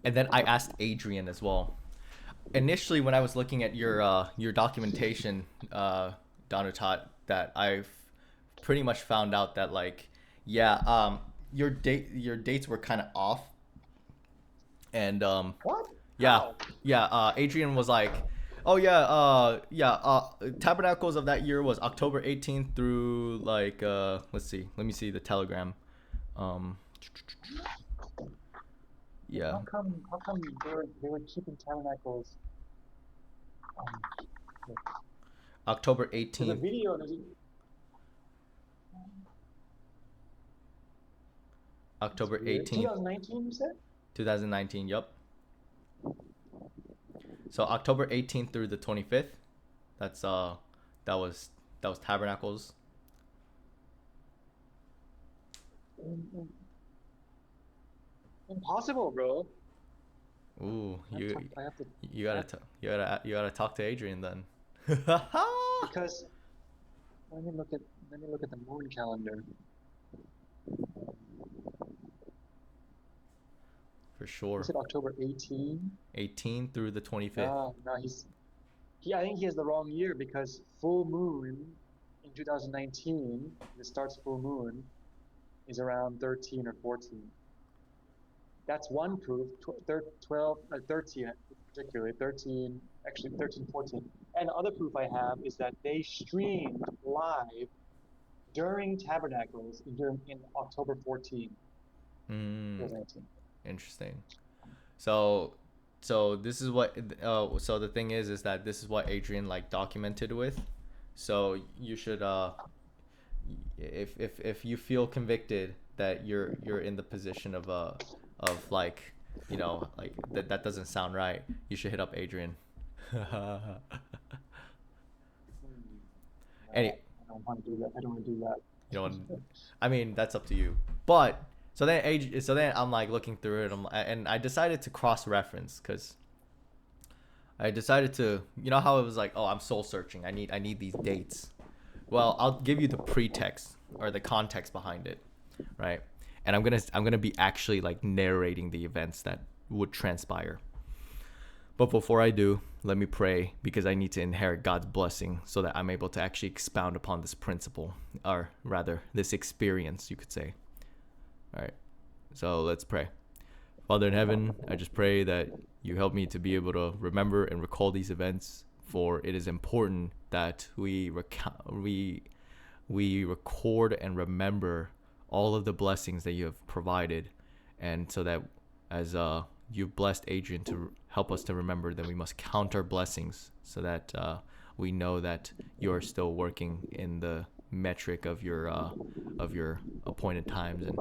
And then I asked Adrian as well. Initially, when I was looking at your documentation, Danutat, that I've pretty much found out that like, yeah, your dates were kind of off, and What? yeah, How? yeah. Adrian was like, oh yeah, yeah. Tabernacles of that year was October 18th through like let's see, let me see the telegram. Um, Then yeah, how come they were keeping tabernacles? Um, October there's a 18th, video. That's October weird. 18th, 2019, you said? 2019. Yup. So October 18th through the 25th. That's that was that was Tabernacles. Mm, Impossible, bro. Ooh, I have to. I have to. you I gotta have, you gotta talk to Adrian then. because let me look at the moon calendar. For You sure. said October 18. 18 through the 25th. No, no, I think he has the wrong year because full moon in 2019, it starts full moon, is around 13 or 14. That's one proof. 12, 13 particularly, 13, actually 13, 14. And the other proof I have is that they streamed live during Tabernacles in October 14, Hmm. 2019. Interesting. So, so this is what. So the thing is that this is what Adrian like documented with. So you should if you feel convicted that you're in the position of like like that doesn't sound right, you should hit up Adrian. No, Any I don't want to do that. I don't want to do you know that. I mean that's up to you. But so then I'm like looking through it, and I decided to cross reference because I decided to, you know how it was like, oh, I'm soul searching, I need these dates. Well, I'll give you the pretext or the context behind it, right? And I'm gonna be actually like narrating the events that would transpire. But before I do, let me pray because I need to inherit God's blessing so that I'm able to actually expound upon this principle, or rather, this experience, you could say. All right. So let's pray. Father in heaven, I just pray that you help me to be able to remember and recall these events, for it is important that we record and remember all of the blessings that you have provided, and so that as you've blessed Adrian to help us to remember, that we must count our blessings so that we know that you are still working in the metric of your appointed times. And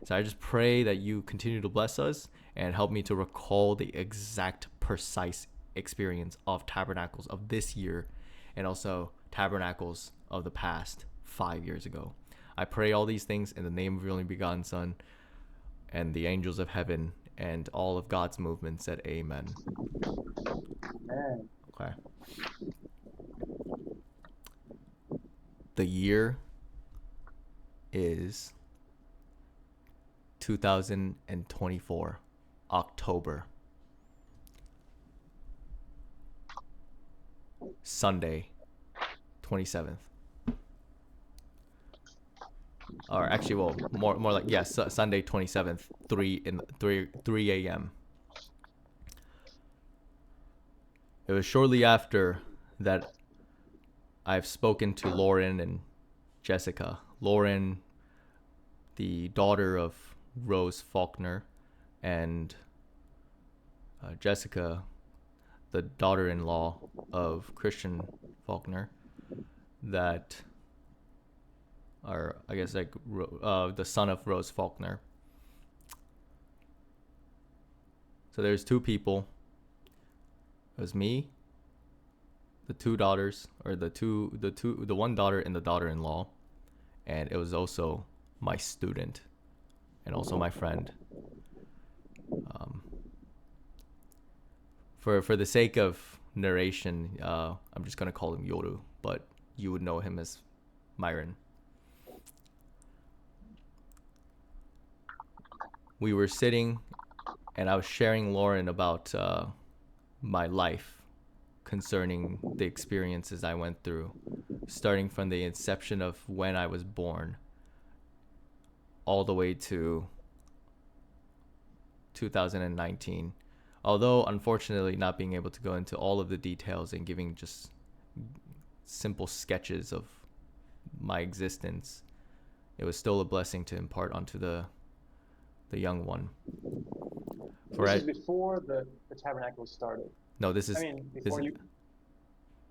so I just pray that you continue to bless us and help me to recall the exact precise experience of tabernacles of this year, and also tabernacles of the past 5 years ago. I pray all these things in the name of your only begotten Son, and the angels of heaven and all of God's movement said amen. Man, Okay. The year is 2024, October. Sunday, 27th. Or actually, well, more like yes, Sunday 27th, 3 a.m. It was shortly after that I've spoken to Lauren and Jessica. Lauren, the daughter of Rose Faulkner, and Jessica, the daughter-in-law of Christian Faulkner, that are, I guess, like the son of Rose Faulkner. So there's two people. It was me, the two daughters, or the one daughter and the daughter-in-law, and it was also my student and also my friend. Um, for the sake of narration, I'm just gonna call him Yoru, but you would know him as Myron. We were sitting and I was sharing Lauren about my life concerning the experiences I went through, starting from the inception of when I was born all the way to 2019. Although, unfortunately, not being able to go into all of the details and giving just simple sketches of my existence, it was still a blessing to impart onto the young one. This is before the tabernacle started. No, this is. I mean, Hold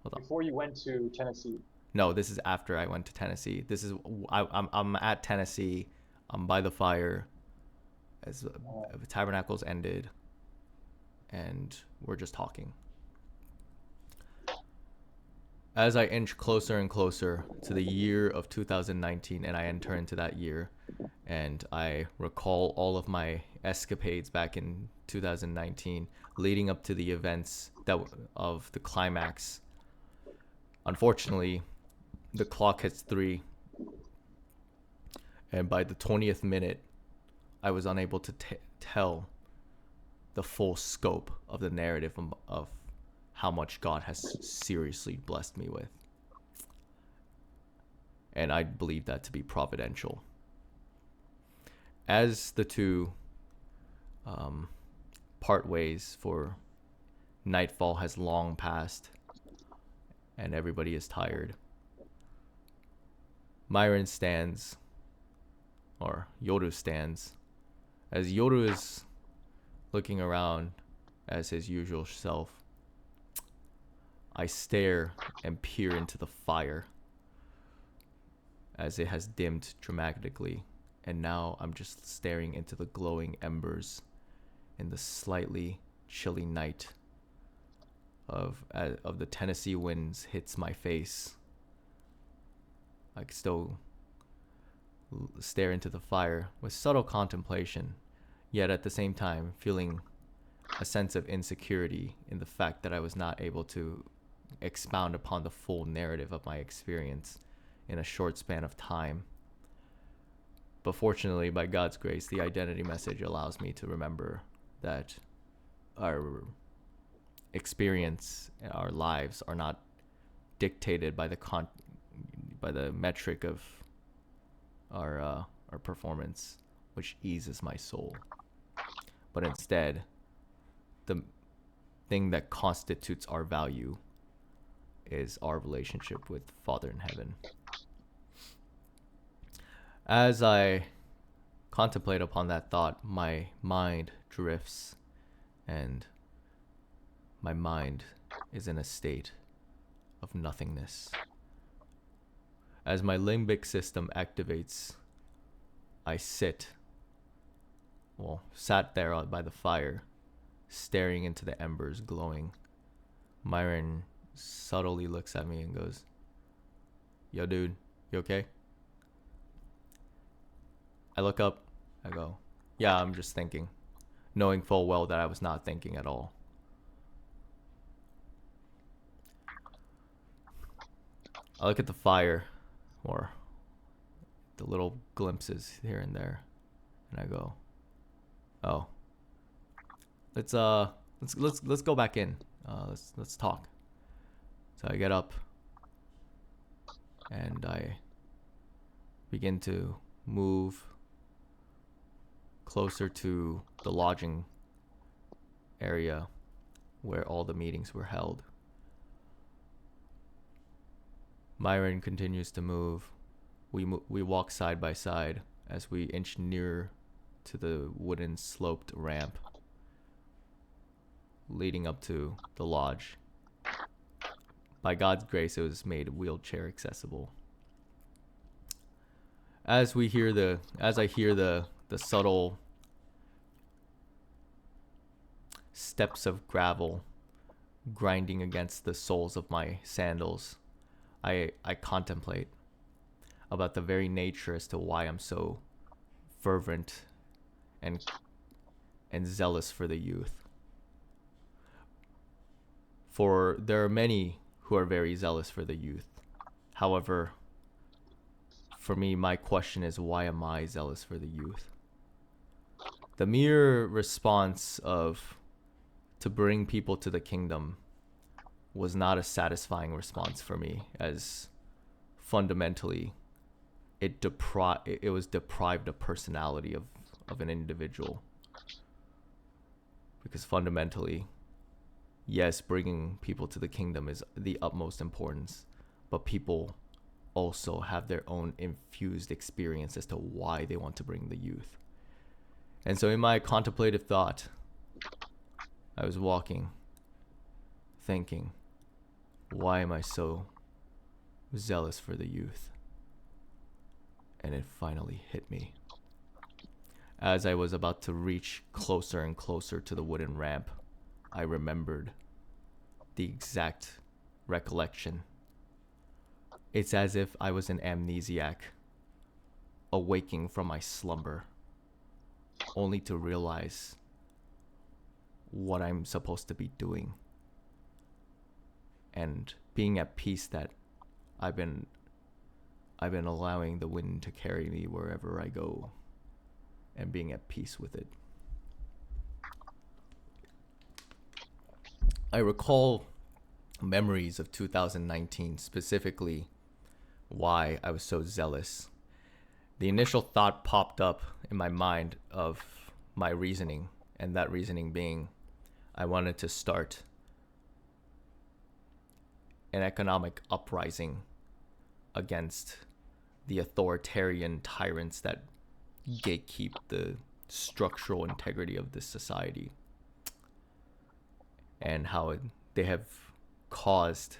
on. before you went to Tennessee. No, this is after I went to Tennessee. This is I'm at Tennessee. I'm by the fire as the tabernacles ended, and we're just talking. As I inch closer and closer to the year of 2019, and I enter into that year, and I recall all of my escapades back in 2019, leading up to the events of the climax. Unfortunately, the clock hits 3, and by the 20th minute, I was unable to tell the full scope of the narrative of how much God has seriously blessed me with. And I believe that to be providential. As the two part ways, for nightfall has long passed and everybody is tired, Myron stands, or Yoru stands, as Yoru is looking around as his usual self. I stare and peer into the fire as it has dimmed dramatically, and now I'm just staring into the glowing embers in the slightly chilly night of the Tennessee winds hits my face. I can still stare into the fire with subtle contemplation, yet at the same time feeling a sense of insecurity in the fact that I was not able to expound upon the full narrative of my experience in a short span of time. But fortunately, by God's grace, the identity message allows me to remember that our experience, our lives are not dictated by the metric of our performance, which eases my soul, but instead the thing that constitutes our value is our relationship with Father in heaven. As I contemplate upon that thought, my mind drifts, and my mind is in a state of nothingness. As my limbic system activates, I sat there by the fire, staring into the embers glowing. Myron subtly looks at me and goes, "Yo, dude, you okay?" I look up, I go, "Yeah, I'm just thinking," knowing full well that I was not thinking at all. I look at the fire, or the little glimpses here and there, and I go, "Oh, let's go back in. Let's talk." So I get up and I begin to move closer to the lodging area where all the meetings were held. Myron continues to move. We walk side by side as we inch nearer to the wooden sloped ramp leading up to the lodge. By God's grace, it was made wheelchair accessible. As I hear the subtle steps of gravel grinding against the soles of my sandals, I contemplate about the very nature as to why I'm so fervent and zealous for the youth. For there are many who are very zealous for the youth. However, for me, my question is, why am I zealous for the youth? the mere response of to bring people to the kingdom was not a satisfying response for me, as fundamentally it was deprived of personality of an individual. Because fundamentally, yes, bringing people to the kingdom is the utmost importance, but people also have their own infused experience as to why they want to bring the youth. And so in my contemplative thought, I was walking, thinking, why am I so zealous for the youth? And it finally hit me. As I was about to reach closer and closer to the wooden ramp, I remembered the exact recollection. It's as if I was an amnesiac, awaking from my slumber, only to realize what I'm supposed to be doing, and being at peace that I've been allowing the wind to carry me wherever I go, and being at peace with it. I recall memories of 2019, specifically why I was so zealous. The initial thought popped up in my mind of my reasoning, and that reasoning being I wanted to start an economic uprising against the authoritarian tyrants that gatekeep the structural integrity of this society, and how they have caused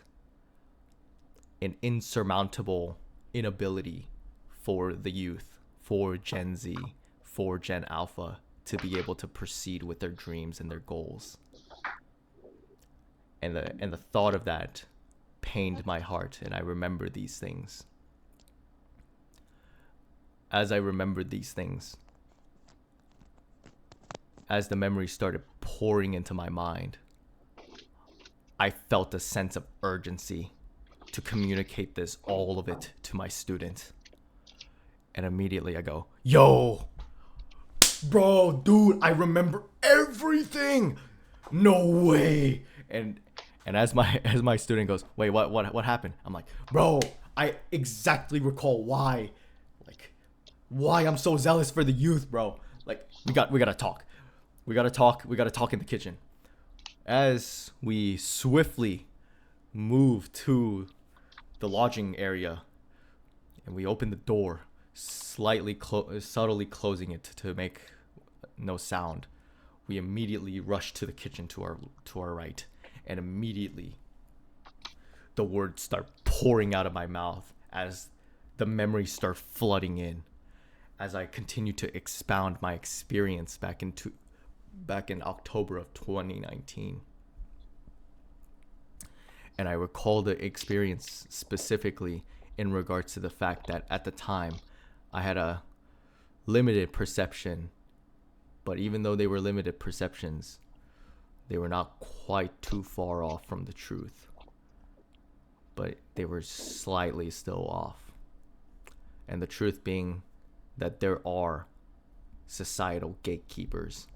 an insurmountable inability for the youth, for Gen Z, for Gen Alpha to be able to proceed with their dreams and their goals. And the thought of that pained my heart, and I remember these things. As I remembered these things, as the memories started pouring into my mind, I felt a sense of urgency to communicate all of it to my student. And immediately I go, yo, bro, dude, I remember everything. No way. And as my student goes, wait, what happened? I'm like, bro, I exactly recall why I'm so zealous for the youth, bro. Like, we gotta talk. We gotta talk in the kitchen. As we swiftly move to the lodging area, and we open the door, subtly closing it to make no sound, we immediately rush to the kitchen to our right, and immediately the words start pouring out of my mouth as the memories start flooding in, as I continue to expound my experience back in October of 2019. And I recall the experience specifically in regards to the fact that at the time I had a limited perception, but even though they were limited perceptions, they were not quite too far off from the truth, but they were slightly still off. And the truth being that there are societal gatekeepers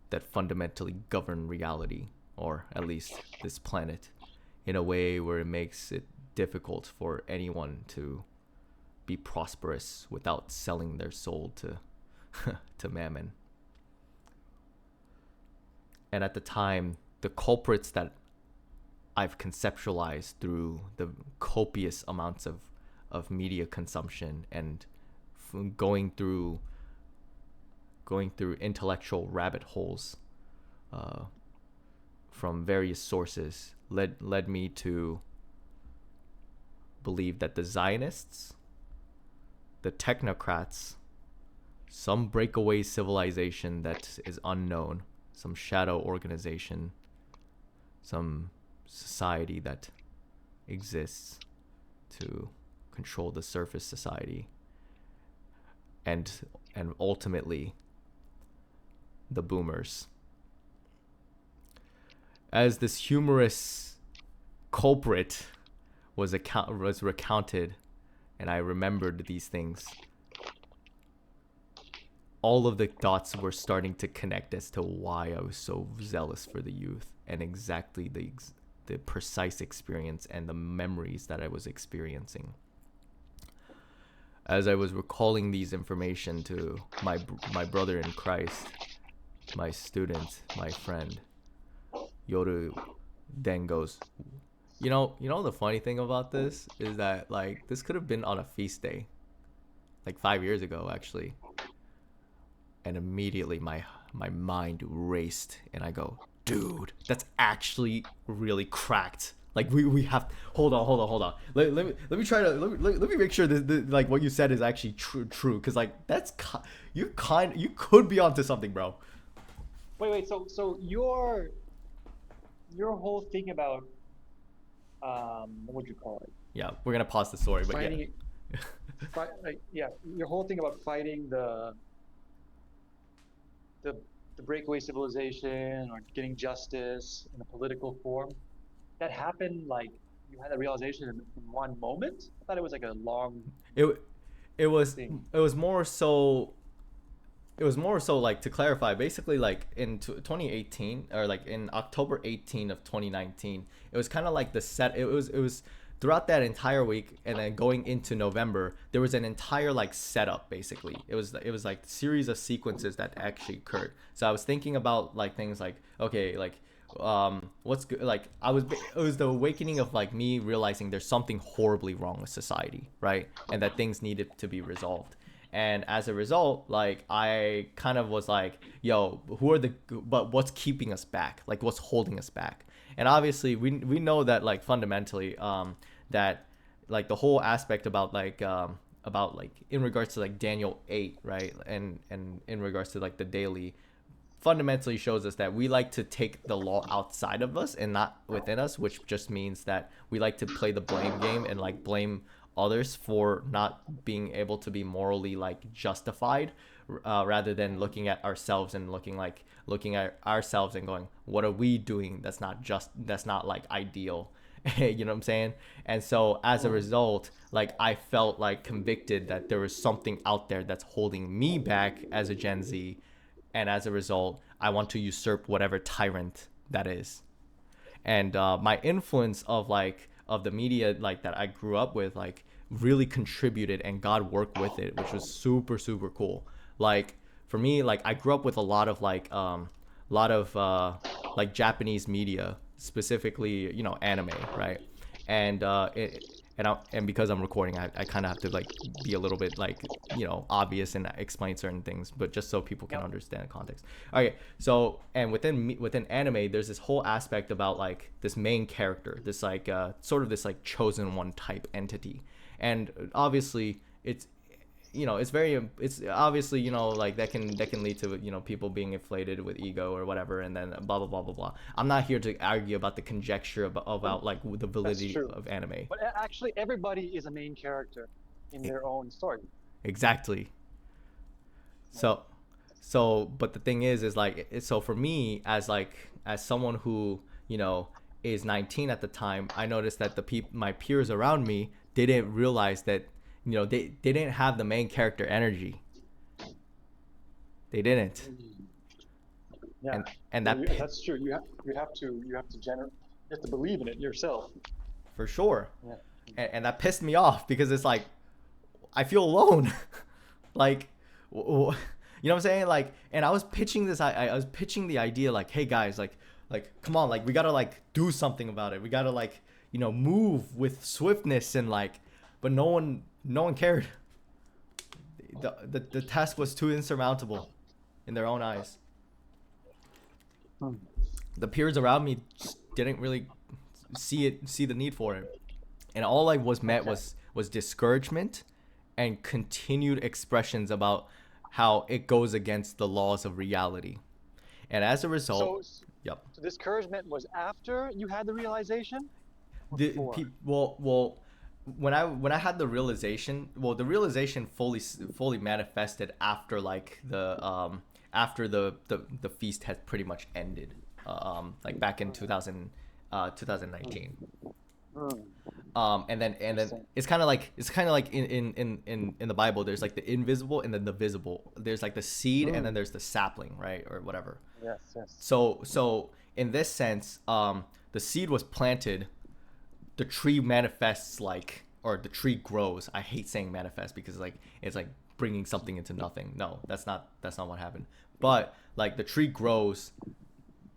that fundamentally govern reality, or at least this planet, in a way where it makes it difficult for anyone to be prosperous without selling their soul to mammon. And at the time, the culprits that I've conceptualized through the copious amounts of media consumption and going through intellectual rabbit holes from various sources led me to believe that the Zionists, the technocrats, some breakaway civilization that is unknown, some shadow organization, some society that exists to control the surface society, and ultimately the boomers. As this humorous culprit was recounted, and I remembered these things, all of the dots were starting to connect as to why I was so zealous for the youth, and exactly the precise experience and the memories that I was experiencing. As I was recalling these information to my brother in Christ, my student, my friend, Yoru then goes, you know the funny thing about this is that like this could have been on a feast day, like 5 years ago actually. And immediately my mind raced, and I go, dude, that's actually really cracked. Like we have, hold on. Let me try to let me make sure that like what you said is actually true, because like that's you could be onto something, bro. Wait. So your whole thing about what would you call it? Yeah, we're gonna pause the story, but Fighting, your whole thing about fighting the breakaway civilization or getting justice in a political form, that happened like you had a realization in one moment? I thought it was like a long it it was thing. it was more so it was more so like, to clarify, basically like in 2018, or like in October 18 of 2019, it was kind of like it was throughout that entire week, and then going into November, there was an entire like setup. Basically it was like a series of sequences that actually occurred. So I was thinking about like things like, okay, like what's good, like it was the awakening of like me realizing there's something horribly wrong with society, right? And that things needed to be resolved. And as a result, like I kind of was like, yo, but what's keeping us back? Like what's holding us back? And obviously we know that like fundamentally that like the whole aspect about like in regards to like Daniel 8, right? And in regards to like the daily, fundamentally shows us that we like to take the law outside of us and not within us, which just means that we like to play the blame game and like blame others for not being able to be morally like justified, rather than looking at ourselves and looking at ourselves and going, what are we doing that's not like ideal. You know what I'm saying? And so as a result, like I felt like convicted that there was something out there that's holding me back as a Gen Z, and as a result, I want to usurp whatever tyrant that is. And my influence of the media like that I grew up with like really contributed, and God worked with it, which was super cool. Like for me, like I grew up with a lot of like Japanese media, specifically anime, right? And and because I'm recording, I kind of have to like be a little bit like obvious and explain certain things, but just so people can Yep. understand the context. Okay, so and within anime, there's this whole aspect about like this main character, this like sort of this like chosen one type entity, and obviously it's obviously like that can lead to people being inflated with ego or whatever, and then blah blah blah blah blah. I'm not here to argue about the conjecture about like the That's validity true. of anime. But actually, everybody is a main character in E- their own story. exactly. Right? So so but the thing is like so for me, as someone who is 19 at the time, I noticed that my peers around me didn't realize that they didn't have the main character energy. They didn't. Yeah, And yeah, that that's true. You have to believe in it yourself. for sure. Yeah. And that pissed me off, because it's like I feel alone. Like you know what I'm saying? Like, and I was pitching this. I was pitching the idea like, hey guys, like come on, like we gotta like do something about it. We gotta like move with swiftness, and like, but no one cared. The task was too insurmountable in their own eyes. Hmm. The peers around me just didn't really see the need for it, and all I was met Okay. was discouragement and continued expressions about how it goes against the laws of reality. And as a result, So, yep. so discouragement was after you had the realization or The before? well, when I had the realization, well, the realization fully manifested after like the feast had pretty much ended, like back in 2019. Hmm. And then it's kind of like in the Bible. There's like the invisible and then the visible. There's like the seed and then there's the sapling, right, or whatever. Yes, yes. So in this sense, the seed was planted. The tree manifests like, or the tree grows. I hate saying manifest because like it's like bringing something into nothing. No, that's not what happened. But like the tree grows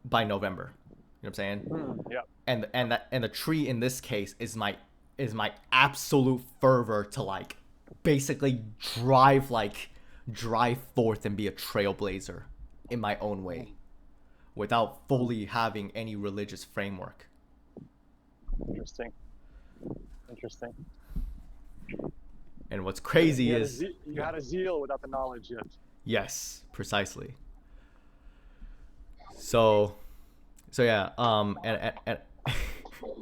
by November. You know what I'm saying? Yeah. And the tree in this case is my absolute fervor to like basically drive forth and be a trailblazer in my own way without fully having any religious framework. Interesting. Interesting. And what's crazy is you had a zeal without the knowledge yet. yes, precisely. So yeah, and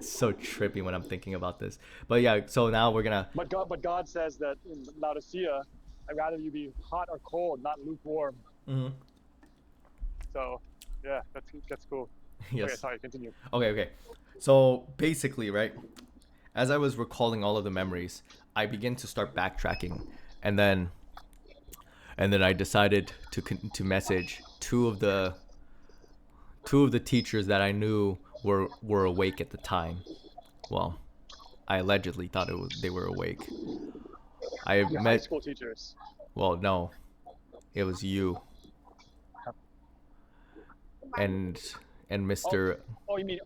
it's so trippy when I'm thinking about this. But yeah, so now we're gonna. But God says that in Laodicea, I'd rather you be hot or cold, not lukewarm. Mhm. So, yeah, that's cool. Yes. Okay, sorry, continue. Okay. So basically, right, as I was recalling all of the memories, I began to start backtracking, and then I decided to message two of the teachers that I knew were awake at the time. Well, I allegedly thought they were awake. I Your high met. school teachers. Well, no, it was you and Mr. Oh, you mean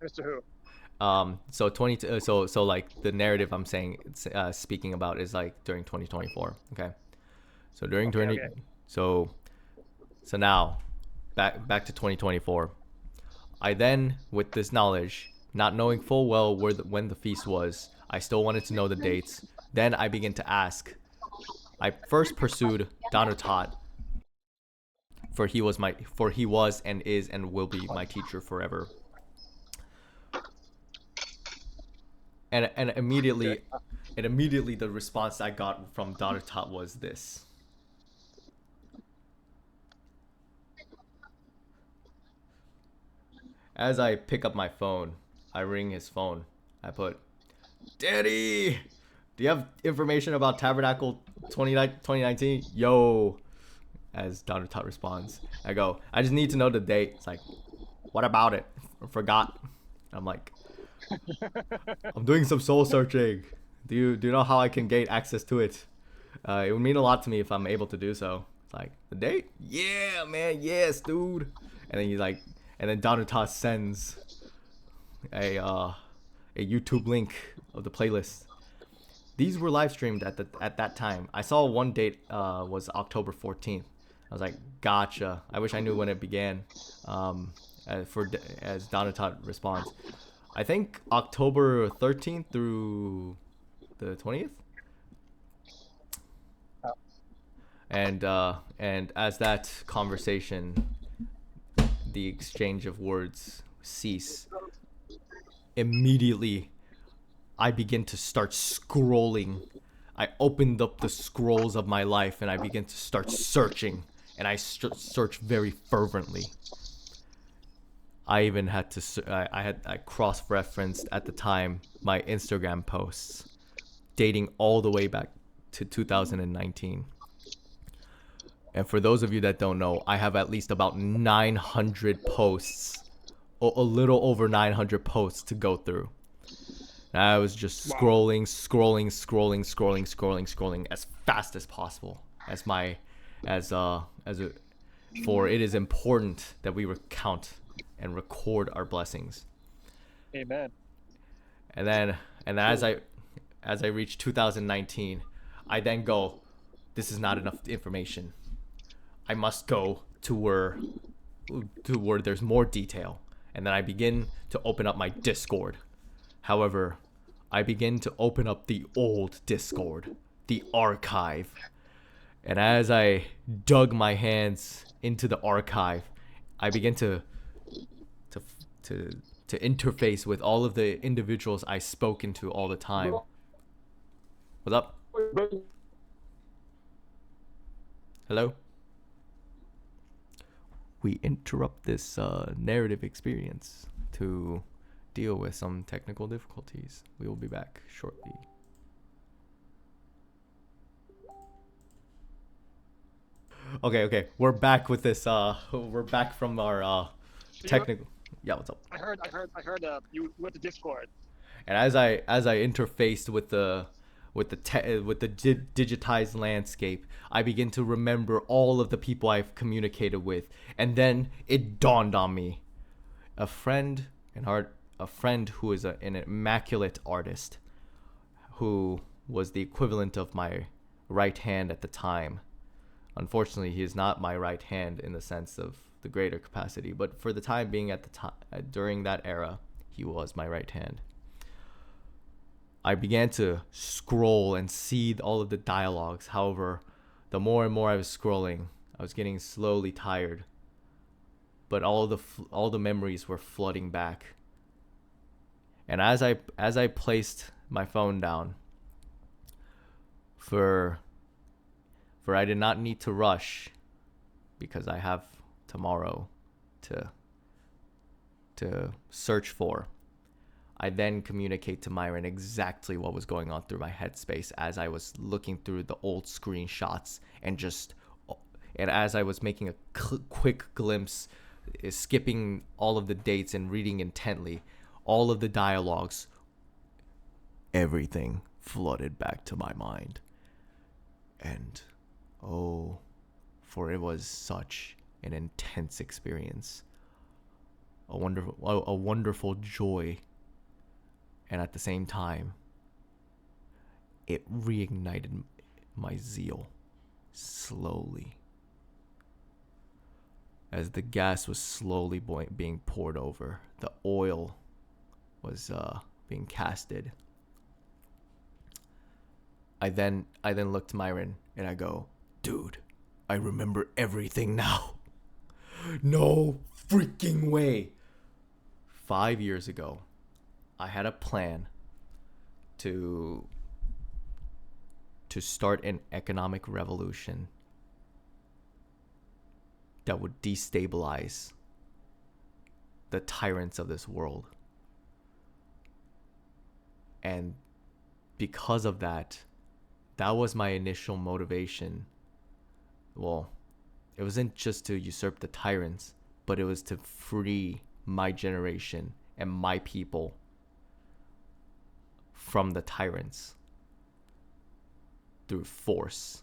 Mr. Who? So 20 so like the narrative I'm saying speaking about is like during 2024. Okay, so during Okay, 20 okay. so now back to 2024. I then, with this knowledge, not knowing full well when the feast was, I still wanted to know the dates. Then I began to ask. I first pursued Danutat, for he was and is and will be my teacher forever. And immediately, Okay. the response I got from Danutat was this. As I pick up my phone, I ring his phone. I put, Daddy, do you have information about Tabernacle 2019? Yo, as Danutat responds. I go, I just need to know the date. It's like, what about it? I forgot. I'm like, I'm doing some soul searching. Do you know how I can gain access to it? It would mean a lot to me if I'm able to do so. It's like, the date? Yeah, man, yes, dude. And then he's like, and then Danuta sends a YouTube link of the playlist. These were live streamed at that time. I saw one date was October 14th. I was like, gotcha. I wish I knew when it began. As Danutat responds, I think October 13th through the 20th. And as that conversation, the exchange of words cease, immediately I begin to start scrolling. I opened up the scrolls of my life and I begin to start searching, and I search very fervently. I even had to I cross-referenced at the time my Instagram posts dating all the way back to 2019. And for those of you that don't know, I have at least about 900 posts, or a little over 900 posts to go through. And I was just scrolling as fast as possible. For it is important that we recount and record our blessings. Amen. And as I reach 2019, I then go, this is not enough information. I must go to where there's more detail. And then I begin to open up my Discord. However, I begin to open up the old Discord, the archive. And as I dug my hands into the archive, I begin to interface with all of the individuals I spoken to all the time. What's up? Hello? We interrupt this narrative experience to deal with some technical difficulties. We will be back shortly. Okay. We're back with this. We're back from our So technical. Yeah, what's up? I heard you went to Discord. And as I interfaced with the digitized landscape, I begin to remember all of the people I've communicated with, and then it dawned on me: a friend who is an immaculate artist, who was the equivalent of my right hand at the time. Unfortunately, he is not my right hand in the sense of the greater capacity, but for the time being, at the time during that era, he was my right hand. I began to scroll and see all of the dialogues. However, the more and more I was scrolling, I was getting slowly tired. But all the memories were flooding back. And as I placed my phone down, for I did not need to rush, because I have tomorrow to search for. I then communicate to Myron exactly what was going on through my headspace as I was looking through the old screenshots and as I was making a quick glimpse, skipping all of the dates and reading intently, all of the dialogues, everything flooded back to my mind. And oh, for it was such an intense experience, a wonderful joy. And at the same time, it reignited my zeal slowly. As the gas was slowly being poured over, the oil was being casted. I then looked to Myron and I go, dude, I remember everything now. No freaking way. 5 years ago, I had a plan to start an economic revolution that would destabilize the tyrants of this world. And because of that was my initial motivation. Well, it wasn't just to usurp the tyrants, but it was to free my generation and my people from the tyrants through force,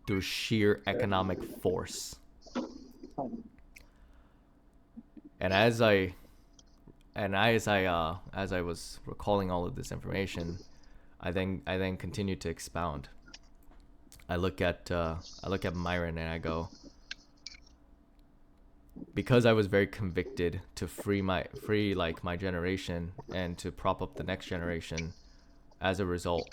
through sheer economic force. And as I was recalling all of this information, I then continued to expound. I look at Myron and I go, because I was very convicted to free my generation and to prop up the next generation. As a result,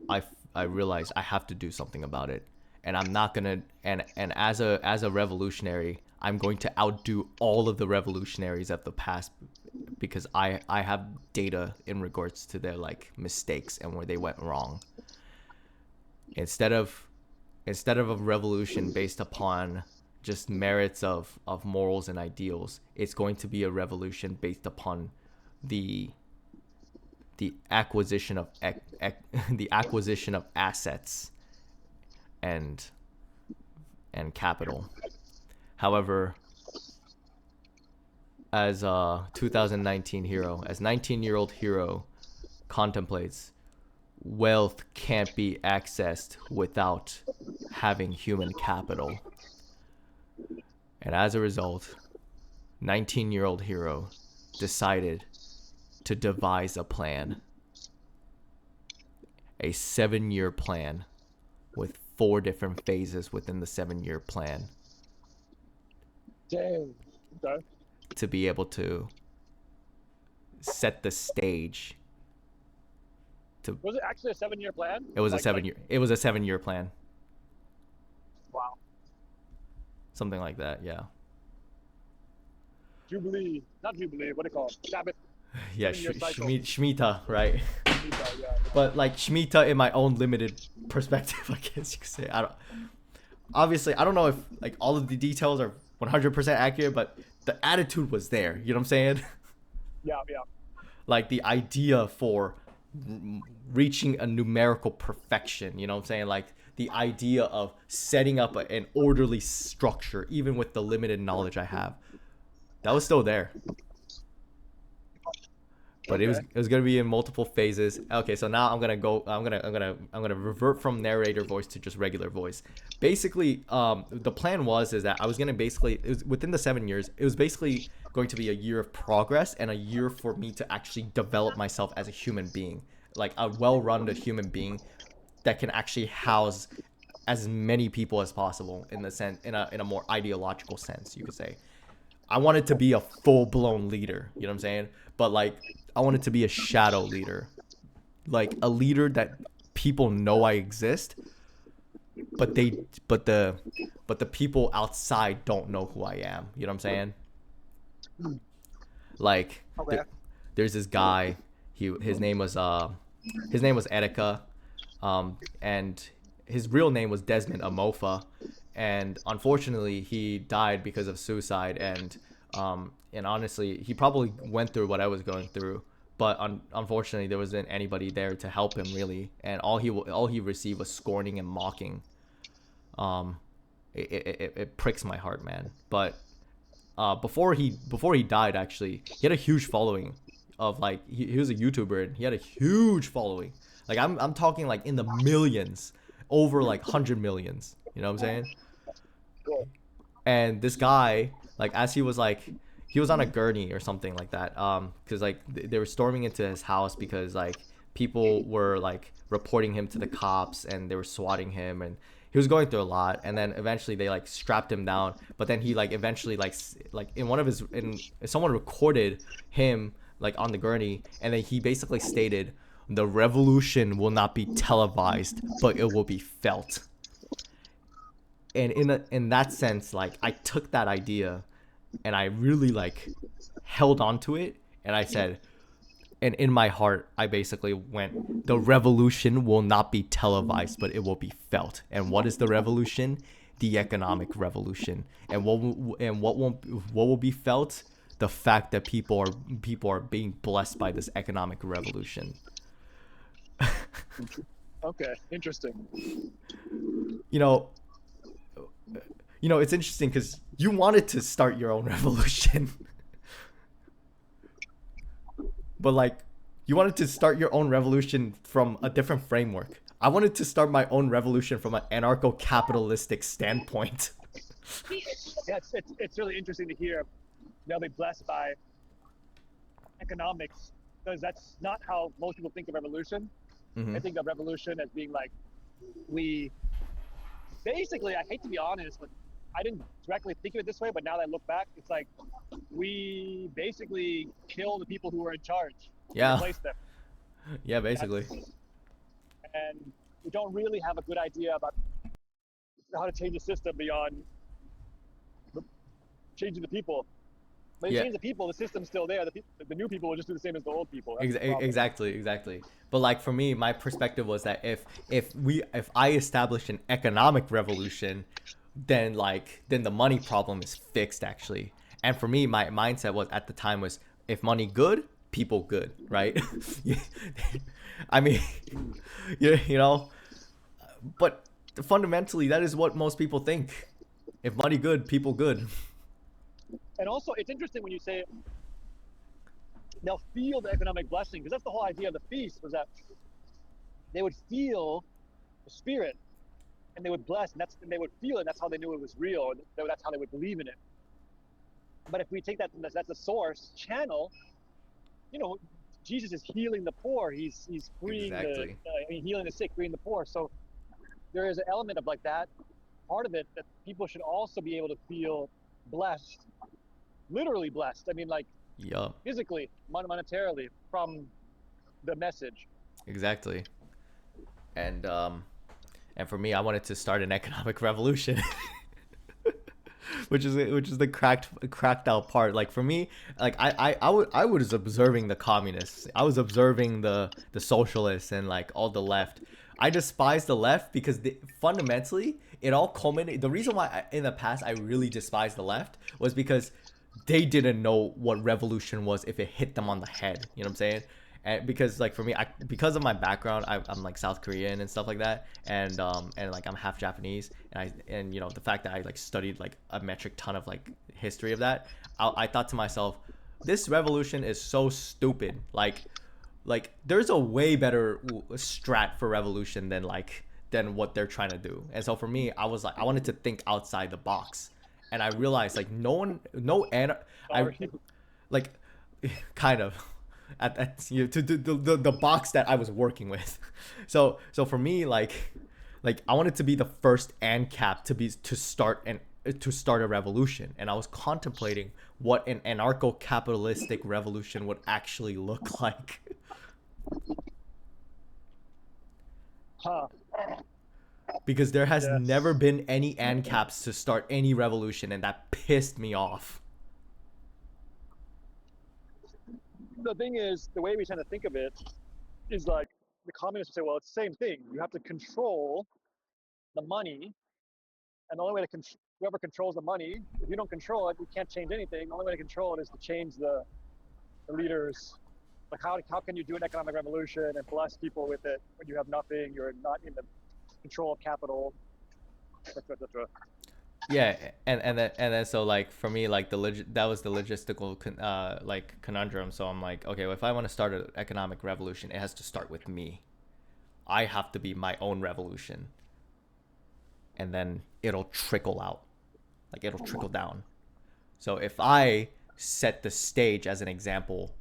I realized I have to do something about it, and I'm not gonna. And as a revolutionary, I'm going to outdo all of the revolutionaries of the past, because I have data in regards to their mistakes and where they went wrong. Instead of a revolution based upon just merits of morals and ideals, it's going to be a revolution based upon the acquisition of assets and capital. However, as a 2019 hero, as 19-year-old hero contemplates, wealth can't be accessed without having human capital. And as a result, 19-year-old hero decided to devise a plan. A 7-year plan with 4 different phases within the 7-year plan. Dang. Okay. To be able to set the stage. Was it actually a 7-year plan? It was a 7-year plan. Wow. Something like that, yeah. Jubilee, not Jubilee, what do you call it? Sabbath. Yeah, Shemitah, right? Shemitah, yeah. But Shemitah in my own limited perspective, I guess you could say. I don't know if all of the details are 100% accurate, but the attitude was there. You know what I'm saying? Yeah, yeah. Like the idea for reaching a numerical perfection, you know what I'm saying? Like the idea of setting up an orderly structure, even with the limited knowledge I have, that was still there. But Okay. it was gonna be in multiple phases. Okay, so now I'm gonna revert from narrator voice to just regular voice. Basically, the plan is that I was gonna basically, it was within the 7 years, it was basically going to be a year of progress and a year for me to actually develop myself as a human being, like a well-rounded human being that can actually house as many people as possible in the sense, in a more ideological sense, you could say. I wanted to be a full-blown leader, you know what I'm saying? But like I wanted to be a shadow leader, like a leader that people know I exist, but the people outside don't know who I am. You know what I'm saying? Like Okay. there's this guy. His name was Etika, and his real name was Desmond Amofa, and unfortunately he died because of suicide. And honestly, he probably went through what I was going through, but unfortunately there wasn't anybody there to help him really, and all he received was scorning and mocking. Um, it pricks my heart, man. But before he died, actually, he had a huge following of like he was a YouTuber and he had a huge following. Like I'm talking like in the millions, over like 100 millions. You know what I'm saying? Cool. And this guy, like as he was like, he was on a gurney or something like that, because like they were storming into his house because like people were like reporting him to the cops and they were swatting him, and he was going through a lot. And then eventually they like strapped him down, but then he like eventually like in one of his, in someone recorded him like on the gurney, and then he basically stated, the revolution will not be televised, but it will be felt. And in that sense, like I took that idea and I really like held on to it, and I said, and in my heart I basically went, the revolution will not be televised, but it will be felt. And what is the revolution? The economic revolution. And what will be felt? The fact that people are being blessed by this economic revolution. Okay. Interesting. you know it's interesting because you wanted to start your own revolution. But like you wanted to start your own revolution from a different framework. I wanted to start my own revolution from an anarcho-capitalistic standpoint. Yeah, it's really interesting to hear they'll be blessed by economics, because that's not how most people think of revolution. Mm-hmm. I think of revolution as being like, we basically, I hate to be honest, but I didn't directly think of it this way, but now that I look back, it's like we basically kill the people who were in charge. Yeah. Replace them. Yeah, basically. And we don't really have a good idea about how to change the system beyond changing the people. But you change the people, the system's still there. The new people will just do the same as the old people. Exactly. But like for me, my perspective was that if I establish an economic revolution, then the money problem is fixed actually. And for me, my mindset was at the time was, if money good, people good, right? I mean, you know, but fundamentally that is what most people think. If money good, people good. And also, it's interesting when you say they'll feel the economic blessing, because that's the whole idea of the feast, was that they would feel the spirit and they would bless, and they would feel it, and that's how they knew it was real, and that's how they would believe in it. But if we take that's the source channel, you know, Jesus is healing the poor, he's freeing healing the sick, freeing the poor. So there is an element of like that part of it, that people should also be able to feel blessed, literally blessed. I mean, like physically, monetarily, from the message. Exactly. And for me, I wanted to start an economic revolution. which is the cracked out part. Like for me, like I was observing the communists, I was observing the socialists and like all the left. I despise the left because fundamentally it all culminated. The reason why in the past I really despised the left was because they didn't know what revolution was if it hit them on the head. You know what I'm saying? And because like for me, because of my background, I'm like South Korean and stuff like that, and like I'm half Japanese, and you know the fact that I like studied like a metric ton of like history of that, I thought to myself, this revolution is so stupid. Like there's a way better strat for revolution than what they're trying to do. And so for me, I was like, I wanted to think outside the box, and I realized like no one, I like kind of at you know, to the box that I was working with. So for me, like I wanted to be the first ANCAP to start a revolution, and I was contemplating what an anarcho-capitalistic revolution would actually look like. Huh. Because there has Yes. never been any ANCAPs to start any revolution, and that pissed me off. The thing is, the way we tend to think of it is like the communists say, well, it's the same thing. You have to control the money, and the only way to whoever controls the money, if you don't control it, you can't change anything. The only way to control it is to change the leaders. Like how can you do an economic revolution and bless people with it when you have nothing? You're not in the control of capital, etc., etc. Yeah, and then so like for me, like that was the logistical like conundrum. So I'm like, okay, well, if I want to start an economic revolution, it has to start with me. I have to be my own revolution, and then it'll trickle out, like it'll trickle down. So if I set the stage as an example,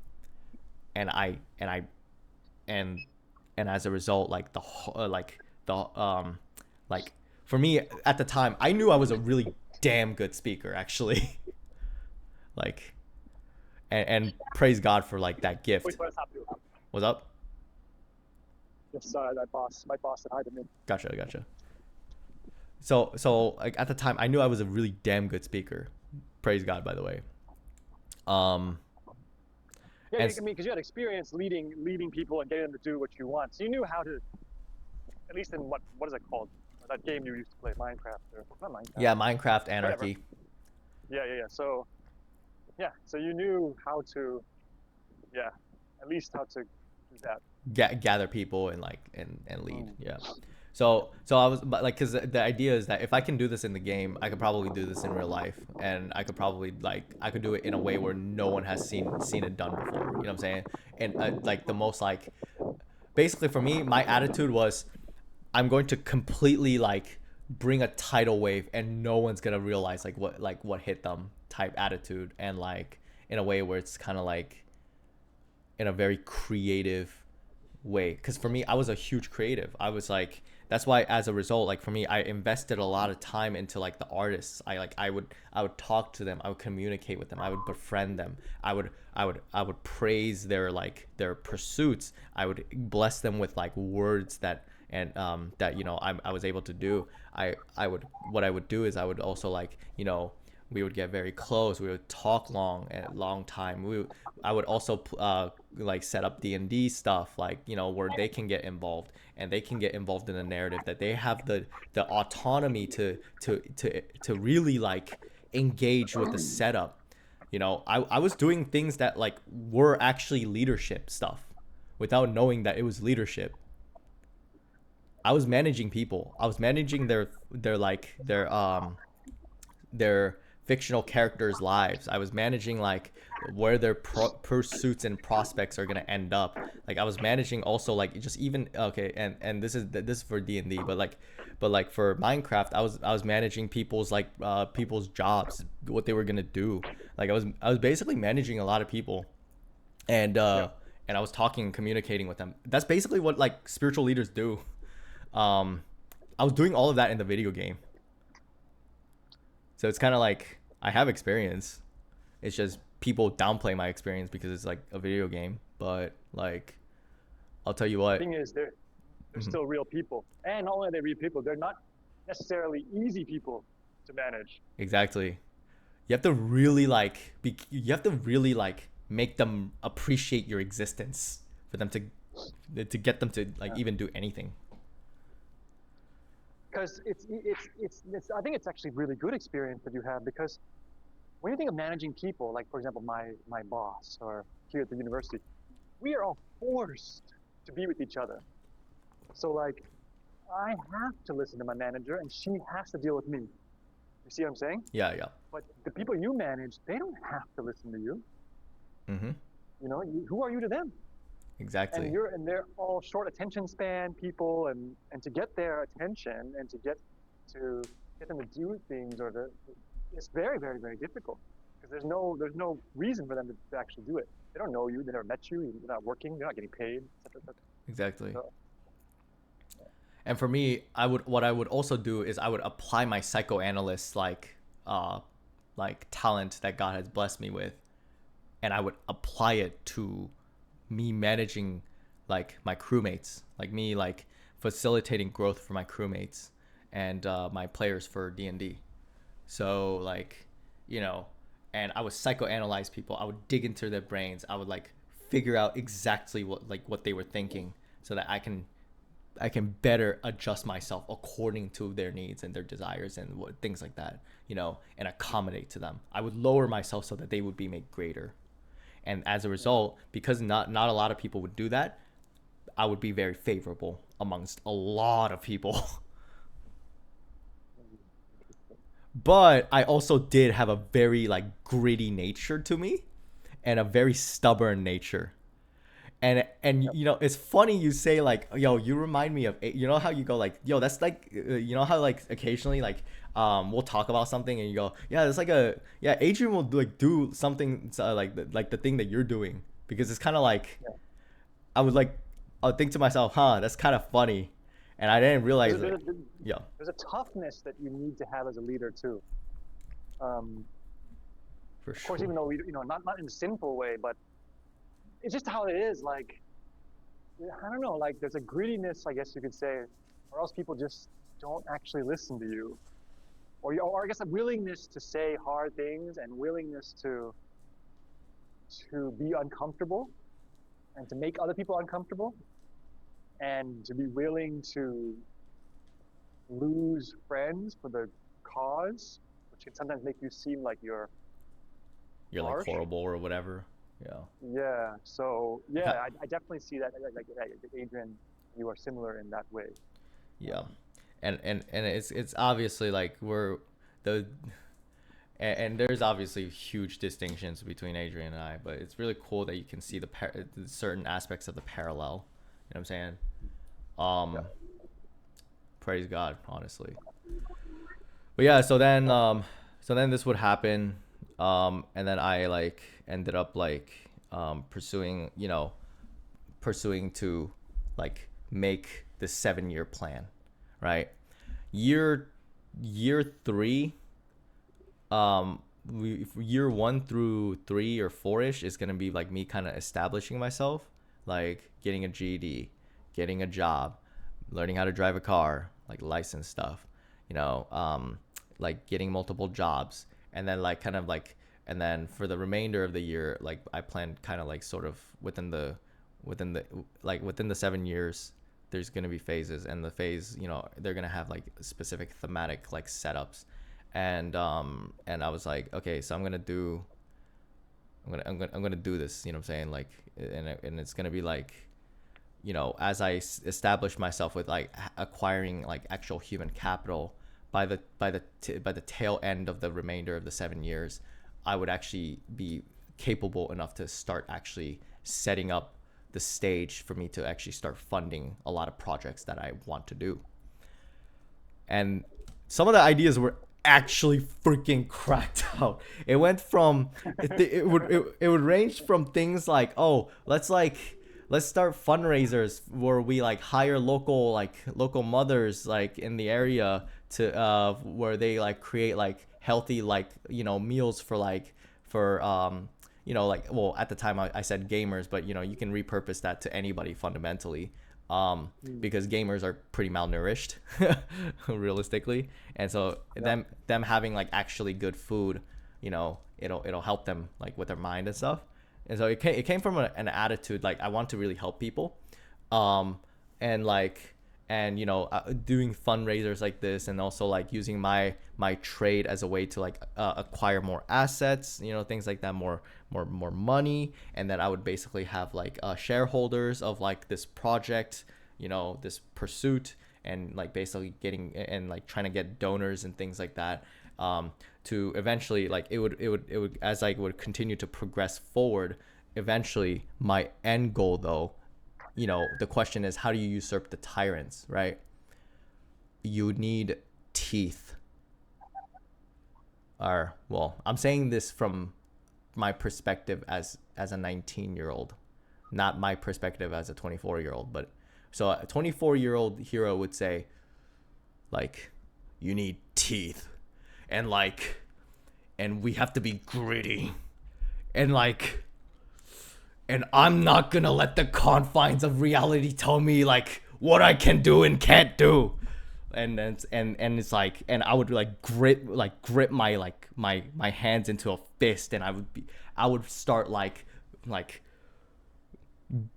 and I and I and and as a result, like like for me at the time, I knew I was a really damn good speaker, actually. Like, and praise God for like that gift. Wait, what's happening? What's up? Yes, my boss said hi to me. Gotcha. So like at the time, I knew I was a really damn good speaker. Praise God, by the way. Yeah, And I mean, because you had experience leading people and getting them to do what you want, so you knew how to, at least in what is it called? That game you used to play, Minecraft, or not Minecraft. yeah, Minecraft Anarchy. Whatever. Yeah. So you knew how to, at least how to do that. Gather people and like and lead. Yeah. So I was, but like, because the idea is that if I can do this in the game, I could probably do this in real life, and I could probably I could do it in a way where no one has seen it done before. You know what I'm saying? And like the most like, basically for me, my attitude was, I'm going to completely like bring a tidal wave, and no one's gonna realize what hit them type attitude, and like in a way where it's kind of like in a very creative way. Because for me, I was a huge creative. I was like, that's why as a result, like for me, I invested a lot of time into like the artists. I would talk to them, I would communicate with them, I would befriend them, I would praise their pursuits, I would bless them with like words that that I was able to do. What I would do is I would also like, we would get very close, we would talk long time. I would also like set up D&D stuff, like where they can get involved, and they can get involved in the narrative, that they have the autonomy to really like engage with the setup. I was doing things that like were actually leadership stuff without knowing that it was leadership. I was managing people. I was managing their fictional characters' lives. I was managing like where their pursuits and prospects are gonna end up. Like I was managing also like just even and this is for D&D, but like for Minecraft, I was managing people's people's jobs, what they were gonna do. Like I was basically managing a lot of people, and I was talking and communicating with them. That's basically what like spiritual leaders do. I was doing all of that in the video game. So it's kind of like I have experience. It's just people downplay my experience because it's like a video game. But like, I'll tell you what. The thing is, they're still real people, and not only are they real people, they're not necessarily easy people to manage. Exactly. You have to really make them appreciate your existence for them to get them to like even do anything. Because it's I think it's actually really good experience that you have, because when you think of managing people, like for example, my boss or here at the university, we are all forced to be with each other. So like, I have to listen to my manager, and she has to deal with me. You see what I'm saying? Yeah, yeah. But the people you manage, they don't have to listen to you. Mm-hmm. You know, who are you to them? Exactly. And they're all short attention span people, and to get their attention and to get them to do things it's very, very, very difficult because there's no reason for them to actually do it. They don't know you, they never met you, they're not working, they're not getting paid, etc. Exactly. So, And for me, what I would also do is I would apply my psychoanalyst like talent that God has blessed me with, and I would apply it to me managing like my crewmates, like me like facilitating growth for my crewmates and my players for D&D. So like, you know, and I would psychoanalyze people. I would dig into their brains. I would like figure out exactly what they were thinking so that I can better adjust myself according to their needs and their desires and things like that, you know, and accommodate to them. I would lower myself so that they would be made greater. And as a result, because not a lot of people would do that, I would be very favorable amongst a lot of people. But I also did have a very like gritty nature to me and a very stubborn nature. And you know, it's funny you say like, yo, you remind me of, you know how you go like, yo, that's like, you know how like occasionally like we'll talk about something and you go, yeah, it's like Adrian will do something like the thing that you're doing, because it's kind of like I would think to myself, that's kind of funny, and I didn't realize it. Yeah, there's a toughness that you need to have as a leader too. for Of course, sure. even though not in a sinful way, but it's just how it is. Like, I don't know, like there's a grittiness, I guess you could say, or else people just don't actually listen to you. Or I guess a willingness to say hard things and willingness to be uncomfortable and to make other people uncomfortable and to be willing to lose friends for the cause, which can sometimes make you seem like you're Like harsh. horrible or whatever. Yeah. Yeah. So yeah, I definitely see that. Like Adrian, you are similar in that way. Yeah, and it's obviously like and there's obviously huge distinctions between Adrian and I, but it's really cool that you can see the certain aspects of the parallel. You know what I'm saying? Praise God, honestly. But yeah, so then this would happen, and then I like ended up like pursuing to like make the 7-year plan, right? Year 3, year 1 through 3 or 4ish is gonna be like me kind of establishing myself, like getting a GED, getting a job, learning how to drive a car, like license stuff, you know, like getting multiple jobs, and then like kind of like, and then for the remainder of the year, like I plan kind of like sort of within the 7 years, there's going to be phases, and the phase, you know, they're going to have like specific thematic like setups. And I was like, okay, so I'm going to do this, you know what I'm saying? Like, and it's going to be like, you know, as I establish myself with like acquiring like actual human capital by the tail end of the remainder of the 7 years, I would actually be capable enough to start actually setting up the stage for me to actually start funding a lot of projects that I want to do. And some of the ideas were actually freaking cracked out. It went from it would range from things like, oh, let's start fundraisers where we like hire local mothers like in the area to where they like create like healthy like, you know, meals for you know, like, well, at the time I said gamers, but you know, you can repurpose that to anybody fundamentally, because gamers are pretty malnourished realistically, and so them having like actually good food, you know, it'll help them like with their mind and stuff. And so it came from an attitude like I want to really help people, and like, and doing fundraisers like this, and also like using my trade as a way to like acquire more assets, things like that, more money, and then I would basically have like shareholders of like this project, this pursuit, and like basically getting and like trying to get donors and things like that, to eventually like it would as I would continue to progress forward, eventually my end goal though, the question is, how do you usurp the tyrants, right? You need teeth. Or, well, I'm saying this from my perspective as a 19-year-old, not my perspective as a 24-year-old. But so a 24-year-old hero would say, like, you need teeth, and like, and we have to be gritty, and like, and I'm not gonna let the confines of reality tell me like what I can do and can't do. And it's like, and I would like grip my like my hands into a fist, and I would start like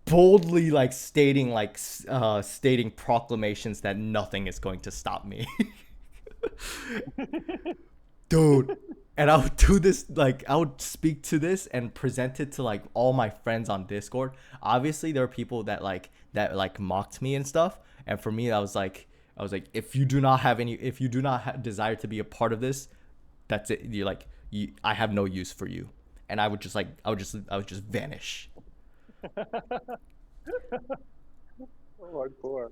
boldly like stating proclamations that nothing is going to stop me. Dude. And I would do this, like, I would speak to this and present it to like all my friends on Discord. Obviously there were people that mocked me and stuff, and for me I was like, if you do not desire to be a part of this, that's it. I have no use for you. And I would just vanish. Oh, hardcore.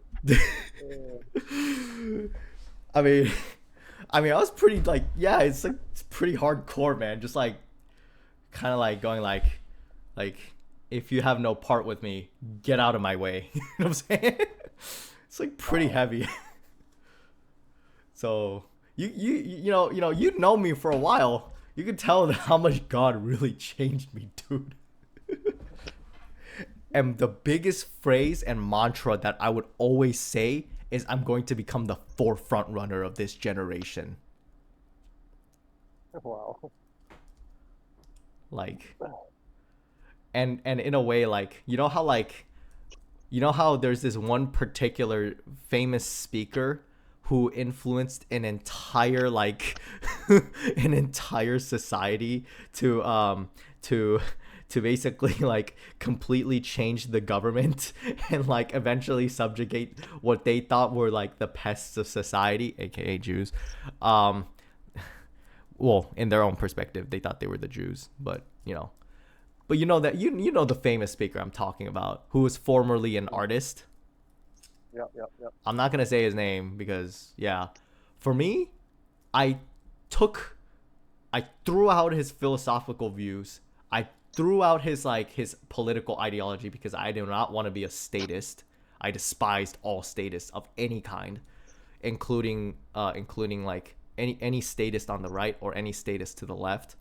I mean, I was pretty like, yeah, it's pretty hardcore, man. Just like, kind of like going like, if you have no part with me, get out of my way. You know what I'm saying? It's like pretty heavy. So you know me for a while. You could tell how much God really changed me, dude. And the biggest phrase and mantra that I would always say is, I'm going to become the forefront runner of this generation. Wow. Like, and in a way, like, you know how there's this one particular famous speaker who influenced an entire an entire society to basically like completely change the government and like eventually subjugate what they thought were like the pests of society, aka Jews. Well, in their own perspective, they thought they were the Jews, but that you know the famous speaker I'm talking about, who was formerly an artist. Yep. I'm not gonna say his name because, yeah, for me, I threw out his philosophical views. I threw out his political ideology because I do not want to be a statist. I despised all statists of any kind, including like any statist on the right or any statist to the left.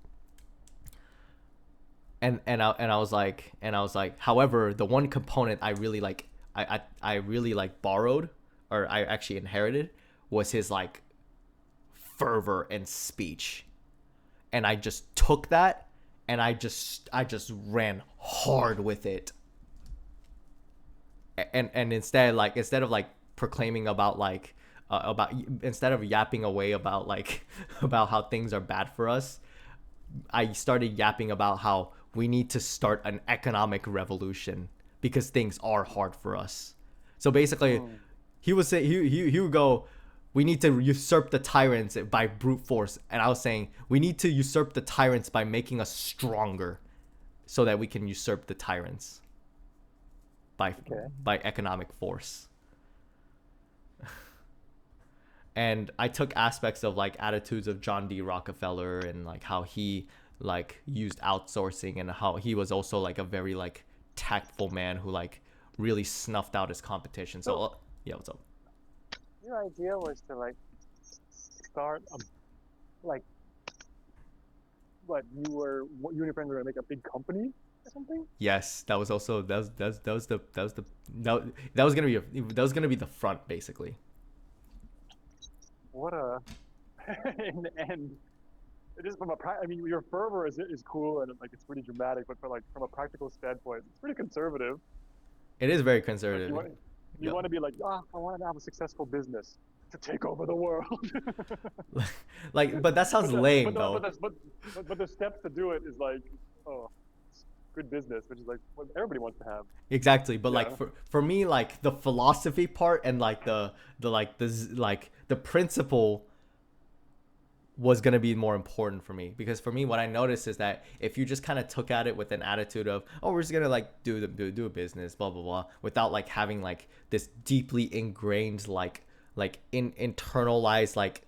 And I was like, however, the one component I really like, I really like borrowed, or I actually inherited, was his like fervor and speech. And I just took that and I just ran hard with it. And instead of like proclaiming about like instead of yapping away about like about how things are bad for us, I started yapping about how we need to start an economic revolution because things are hard for us. So basically, he would say he would go, we need to usurp the tyrants by brute force, and I was saying we need to usurp the tyrants by making us stronger, so that we can usurp the tyrants by economic force. And I took aspects of like attitudes of John D. Rockefeller and like how he like used outsourcing, and how he was also like a very like tactful man who like really snuffed out his competition. So yeah, what's up? Your idea was to like start like what you and your friends were gonna make a big company or something? Yes, that was gonna be the front basically. What a in the end, it is I mean, your fervor is cool and like it's pretty dramatic, but from a practical standpoint, it's pretty conservative. It is very conservative. You want to be like, I want to have a successful business to take over the world. Like, but that sounds lame though. But the steps to do it is like, oh, it's good business, which is like what everybody wants to have. Exactly, but Yeah. like for me, like the philosophy part and like the principle was gonna be more important for me, because for me, what I noticed is that if you just kind of took at it with an attitude of, oh, we're just gonna like do a business, blah blah blah, without like having like this deeply ingrained like internalized like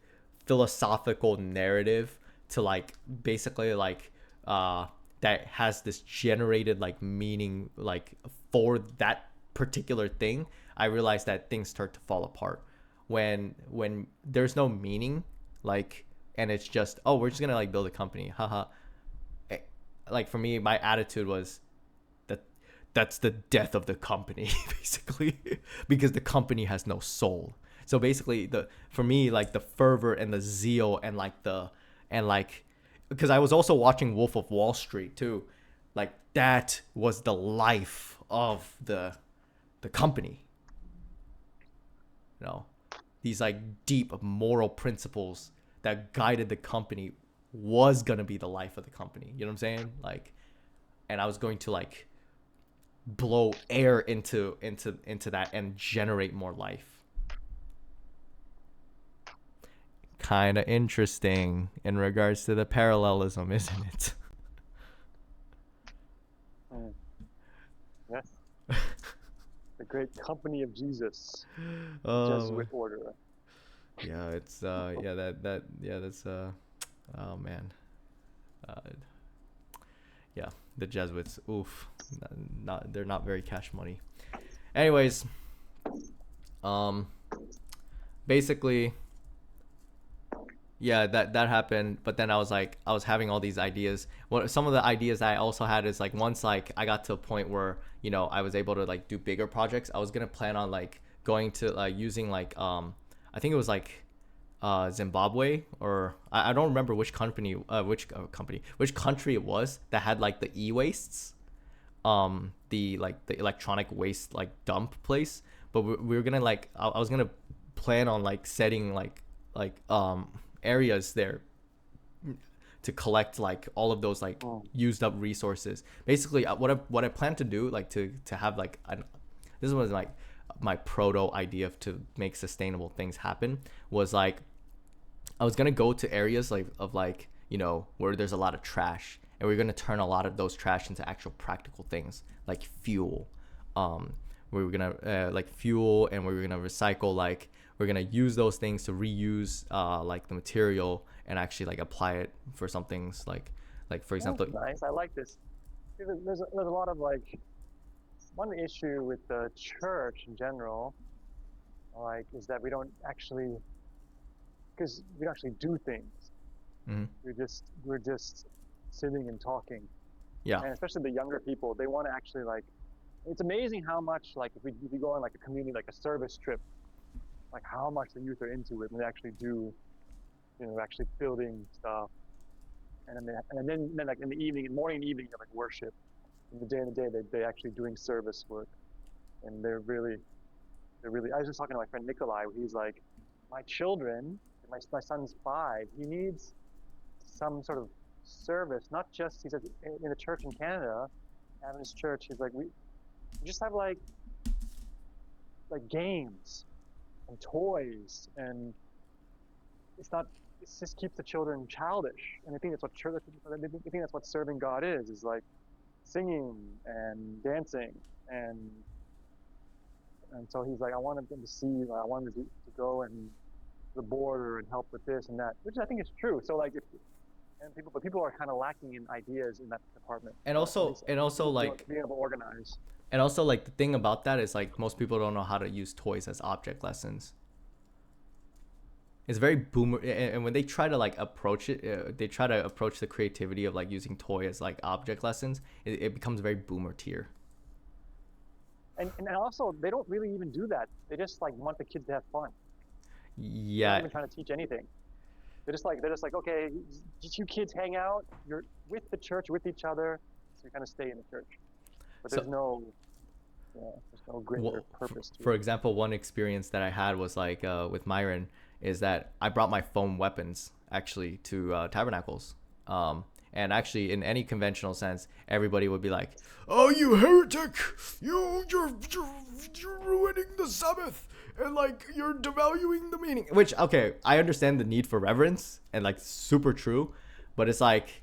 philosophical narrative to like basically like that has this generated like meaning like for that particular thing, I realized that things start to fall apart when there's no meaning, like, and it's just, oh, we're just gonna like build a company, haha. Like for me, my attitude was that that's the death of the company basically, because the company has no soul. So basically, for me, like the fervor and the zeal and because I was also watching Wolf of Wall Street too, like that was the life of the company. You know, these like deep moral principles that guided the company was gonna be the life of the company. You know what I'm saying? Like, and I was going to like blow air into that and generate more life. Kind of interesting in regards to the parallelism, isn't it? Yes. The great company of Jesus, Oh, Jesuit order. yeah, it's that's oh man, yeah, the Jesuits, oof, not they're not very cash money. Anyways, basically, yeah, that happened. But then I was having all these ideas. Some of the ideas I also had is like, once like I got to a point where, you know, I was able to like do bigger projects, I was gonna plan on like going to like using like I think it was like Zimbabwe, or I don't remember which country it was that had like the e-wastes, the electronic waste like dump place. But we were gonna like, I was gonna plan on like setting like areas there to collect like all of those like used up resources. Basically, what I plan to do, like to have like this was like my proto idea to make sustainable things happen, was like I was gonna go to areas like of like, you know, where there's a lot of trash, and we're gonna turn a lot of those trash into actual practical things like fuel. We were gonna like fuel, and we were gonna recycle, like we're gonna use those things to reuse like the material and actually like apply it for some things, like for example. Nice. I like this. There's a lot of like, one issue with the church in general, like, is that we don't actually do things. Mm-hmm. We're just sitting and talking. Yeah. And especially the younger people, they want to actually like. It's amazing how much, like, if we go on like a community, like a service trip, like how much the youth are into it when they actually do, you know, actually building stuff. And then like in the evening, morning and evening, you have like worship. In the day, they actually doing service work, and they're really. I was just talking to my friend Nikolai. He's like, my children, my son's 5. He needs some sort of service, not just, he said, in the church in Canada, having his church. He's like, we just have like games and toys, and it just keeps the children childish. And I think that's what serving God is like singing and dancing, and so he's like, I wanted them to see, I wanted to go and the border and help with this and that, which I think is true. So like, people are kind of lacking in ideas in that department. And also like being able to organize. And also, like, the thing about that is, like, most people don't know how to use toys as object lessons. It's very boomer, and when they try to, like, approach it, they try to approach the creativity of, like, using toy as, like, object lessons, it becomes very boomer tier. And also, they don't really even do that. They just, like, want the kids to have fun. Yeah. They're not even trying to teach anything. They're just like, okay, you kids hang out, you're with the church, with each other, so you kind of stay in the church. But there's Yeah, there's no greater purpose to For it. example, one experience that I had was like with Myron is that I brought my foam weapons actually to tabernacles. And actually, in any conventional sense, everybody would be like, "Oh, you heretic! You're ruining the Sabbath, and like you're devaluing the meaning." Which, okay, I understand the need for reverence and like super true, but it's like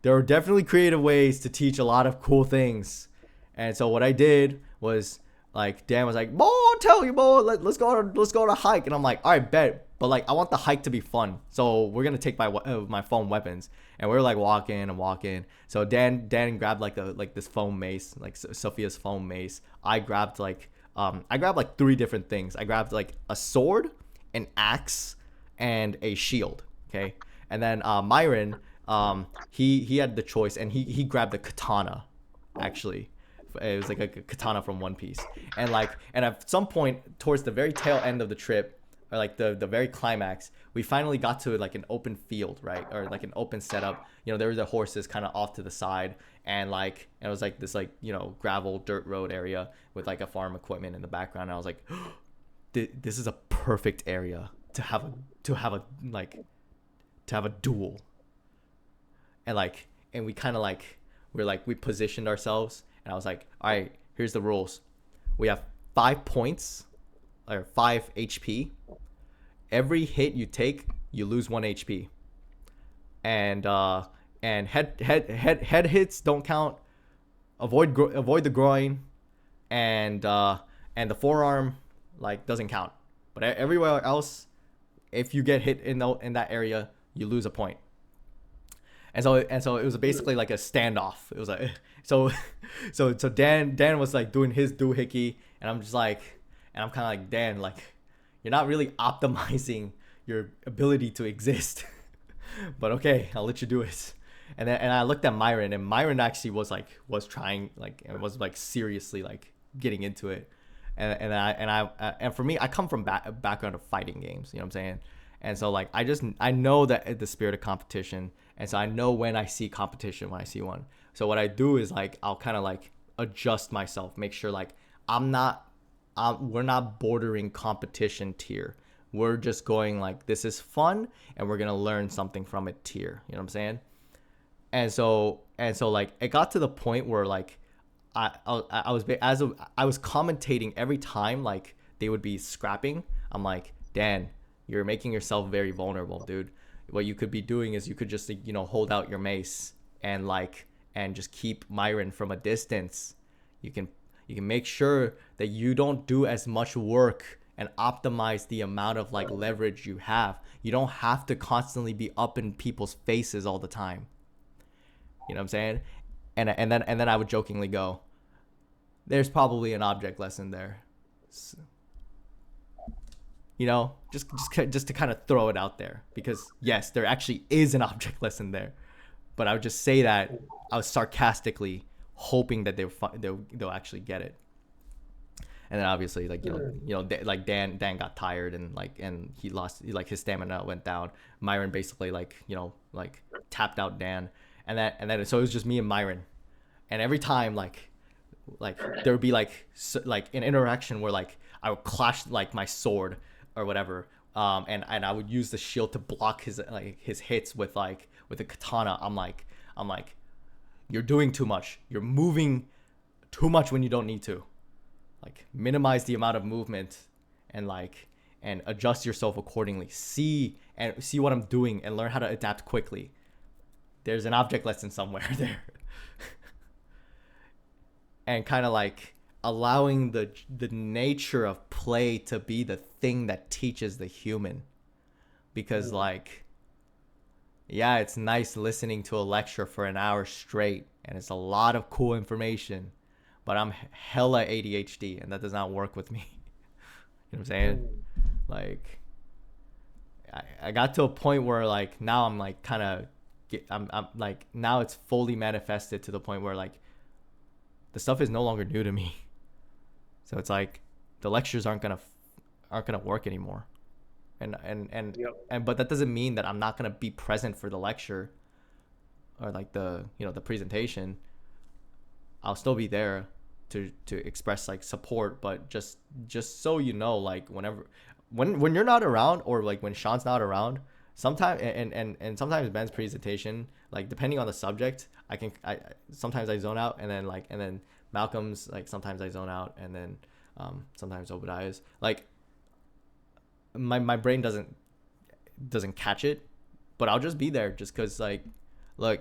there are definitely creative ways to teach a lot of cool things. And so what I did was like Dan was like, "Boy, I'll tell you, boy, let's go on a hike." And I'm like, "All right, bet." But like I want the hike to be fun, so we're gonna take my foam weapons, and we were like walking and walking. So Dan grabbed like this foam mace, like Sophia's foam mace. I grabbed like three different things. I grabbed like a sword, an axe, and a shield. Okay, and then Myron, he had the choice, and he grabbed the katana, actually. It was like a katana from One Piece, and at some point towards the very tail end of the trip, or like the very climax, we finally got to like an open field, right, or like an open setup. There were the horses kind of off to the side, and it was like this like gravel dirt road area with like a farm equipment in the background. And I was like, this is a perfect area to have a duel, and we kind of we positioned ourselves. And I was like, all right, here's the rules. We have 5 points, or 5 HP. Every hit you take, you lose 1 HP. And head hits don't count. Avoid the groin, and the forearm doesn't count. But everywhere else, if you get hit in that area, you lose a point. And so it was basically like a standoff. It was like so Dan was like doing his doohickey, and I'm kind of like, Dan, like you're not really optimizing your ability to exist. But okay, I'll let you do it. And I looked at Myron, and Myron actually was trying, and was seriously getting into it. And for me, I come from a background of fighting games, you know what I'm saying? And so I know that the spirit of competition, and so I know when I see competition, when I see one. So what I do is I'll kind of adjust myself, make sure we're not bordering competition tier. We're just going this is fun, and we're gonna learn something from it tier. You know what I'm saying? And so it got to the point where I was commentating every time they would be scrapping. I'm like, Dan, you're making yourself very vulnerable, dude. What you could be doing is you could just hold out your mace and just keep Myron from a distance. You can make sure that you don't do as much work and optimize the amount of leverage you have. You don't have to constantly be up in people's faces all the time. You know what I'm saying? And then I would jokingly go, there's probably an object lesson there. So, just to kind of throw it out there, because yes, there actually is an object lesson there, but I would just say that I was sarcastically hoping that they'll actually get it. And then obviously Dan got tired, and he lost his stamina went down. Myron basically tapped out Dan, and then so it was just me and Myron, and every time there would be an interaction where I would clash my sword or whatever, and I would use the shield to block his hits with a katana. I'm like, you're doing too much. You're moving too much when you don't need to. Minimize the amount of movement, and adjust yourself accordingly. See what I'm doing and learn how to adapt quickly. There's an object lesson somewhere there. And kind of allowing the nature of play to be the thing that teaches the human. Because yeah, it's nice listening to a lecture for an hour straight, and it's a lot of cool information, but I'm hella ADHD, and that does not work with me. You know what I'm saying? I got to a point where now I'm I'm now it's fully manifested to the point where the stuff is no longer new to me. So it's the lectures aren't gonna work anymore, and but that doesn't mean that I'm not gonna be present for the lecture or the presentation. I'll still be there, express like support, but just so you know, like when you're not around, or like when Sean's not around, sometimes and sometimes Ben's presentation, like depending on the subject, I sometimes I zone out, and then Malcolm's, like sometimes I zone out, and then sometimes Obadiah's, like my brain doesn't catch it, but I'll just be there just because, like, look,